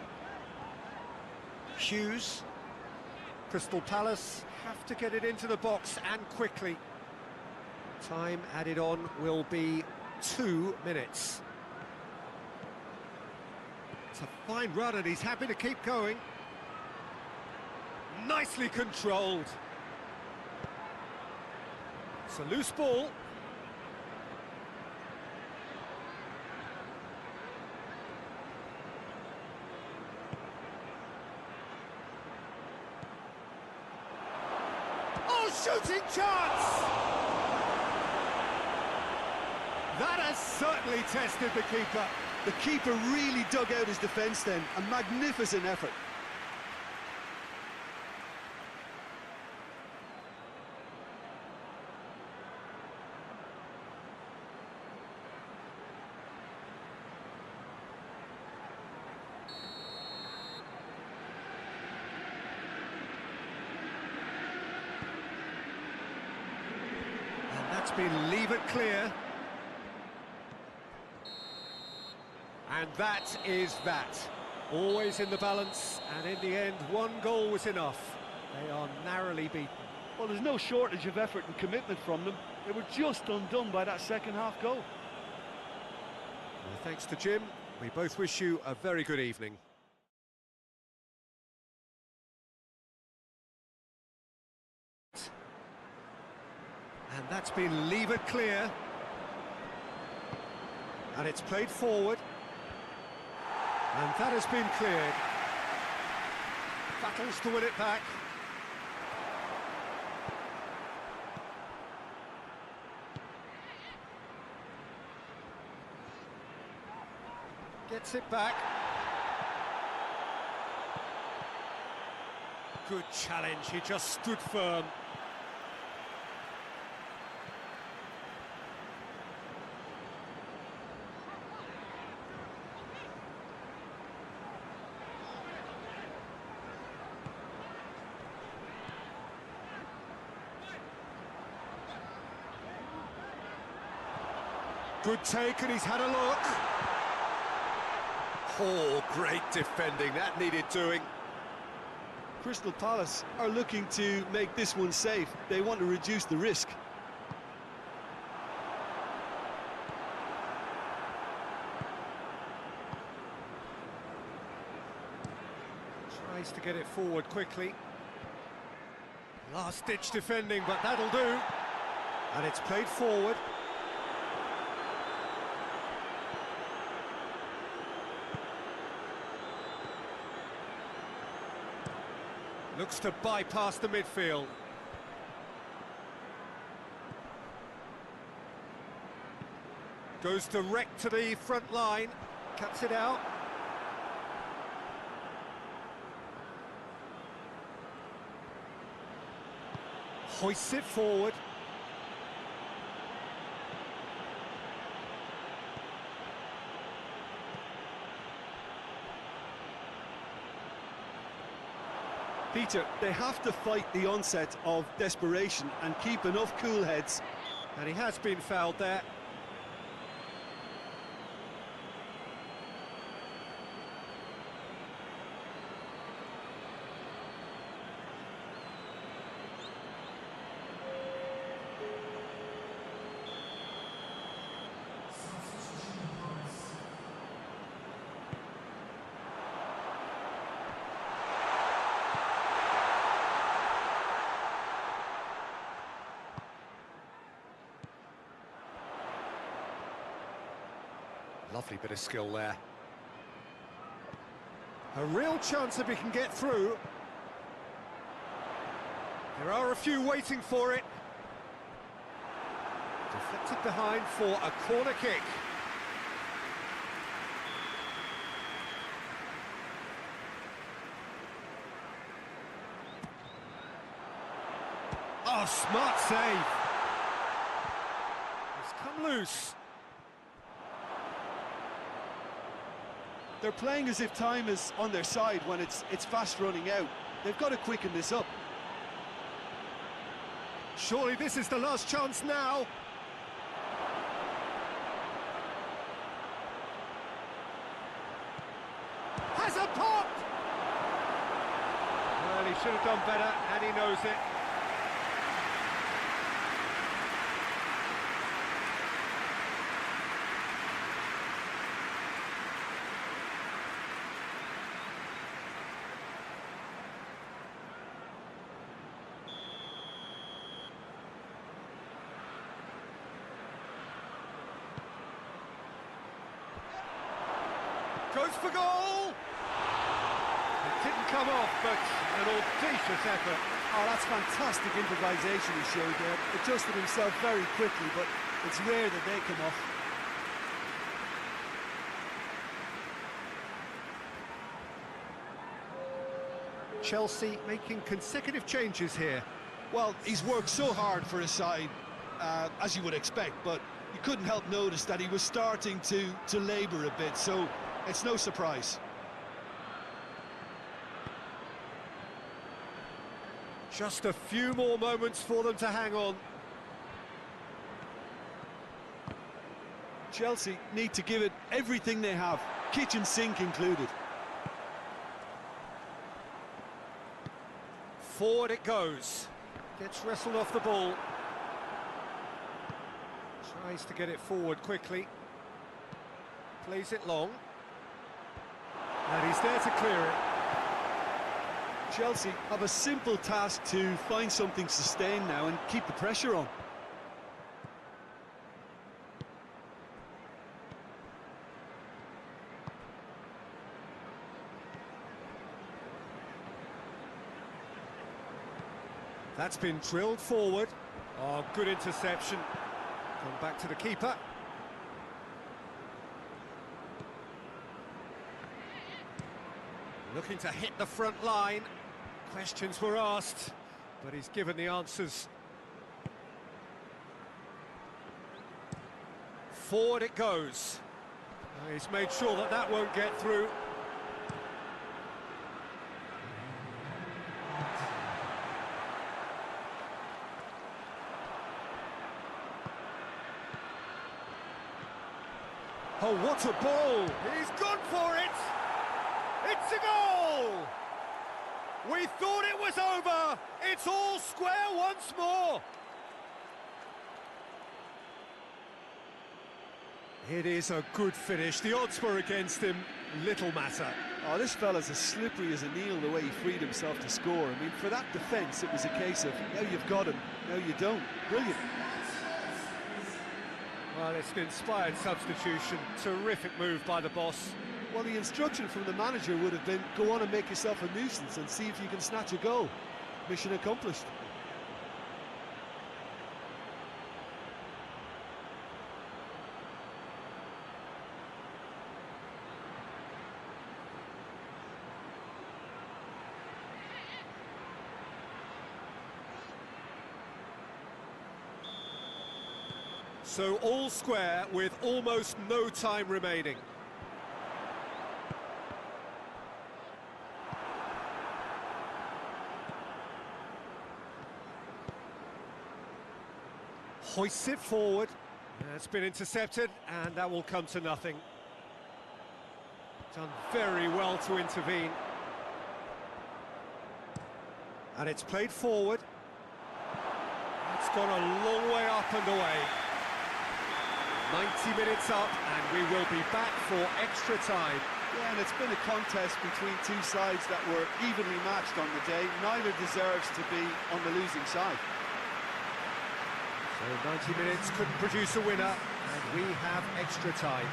A: Hughes. Crystal Palace have to get it into the box and quickly. Time added on will be 2 minutes. It's a fine run and he's happy to keep going. Nicely controlled. It's a loose ball. Oh, shooting chance! That has certainly tested the keeper.
B: The keeper really dug out his defence then. A magnificent effort.
A: And that's been leave it clear. And that is that. Always in the balance, and in the end, one goal was enough. They are narrowly beaten.
C: Well, there's no shortage of effort and commitment from them. They were just undone by that second-half goal.
A: Well, thanks to Jim. We both wish you a very good evening. And that's been leave it clear. And it's played forward. And that has been cleared. Battles to win it back. Gets it back. Good challenge, he just stood firm. Good take, and he's had a look. Oh, great defending, that needed doing.
B: Crystal Palace are looking to make this one safe. They want to reduce the risk.
A: Tries to get it forward quickly. Last-ditch defending, but that'll do. And it's played forward. Looks to bypass the midfield. Goes direct to the front line. Cuts it out. Hoists it forward.
B: Peter, they have to fight the onset of desperation and keep enough cool heads.
A: And he has been fouled there. Lovely bit of skill there. A real chance if he can get through. There are a few waiting for it. Deflected behind for a corner kick. Oh, smart save. It's come loose.
B: They're playing as if time is on their side when it's fast running out. They've got to quicken this up.
A: Surely this is the last chance now. Has a pop! Well, he should have done better, and he knows it. Goes for goal! It didn't come off, but an audacious effort.
B: Oh, that's fantastic improvisation he showed there. Adjusted himself very quickly, but it's rare that they come off.
A: Chelsea making consecutive changes here.
B: Well, he's worked so hard for his side, as you would expect, but you couldn't help notice that he was starting to labour a bit, so it's no surprise.
A: Just a few more moments for them to hang on.
B: Chelsea need to give it everything they have, kitchen sink included.
A: Forward it goes. Gets wrestled off the ball. Tries to get it forward quickly. Plays it long. And he's there to clear it.
B: Chelsea have a simple task to find something sustained now and keep the pressure on.
A: That's been drilled forward. Oh, good interception. Come back to the keeper. Looking to hit the front line. Questions were asked, but he's given the answers. Forward it goes. He's made sure that that won't get through. Oh, what a ball! He's gone for it! It's a goal! We thought it was over! It's all square once more! It is a good finish. The odds were against him. Little matter.
B: Oh, this fella's as slippery as an eel the way he freed himself to score. I mean, for that defence, it was a case of, now you've got him, now you don't. Brilliant.
A: Well, it's an inspired substitution. Terrific move by the boss.
B: Well, the instruction from the manager would have been, go on and make yourself a nuisance and see if you can snatch a goal. Mission accomplished.
A: So all square with almost no time remaining. Hoists it forward. It's been intercepted, and that will come to nothing. Done very well to intervene. And it's played forward. It's gone a long way up and away. 90 minutes up, and we will be back for extra time.
C: Yeah, and it's been a contest between two sides that were evenly matched on the day. Neither deserves to be on the losing side.
A: So 90 minutes couldn't produce a winner, and we have extra time.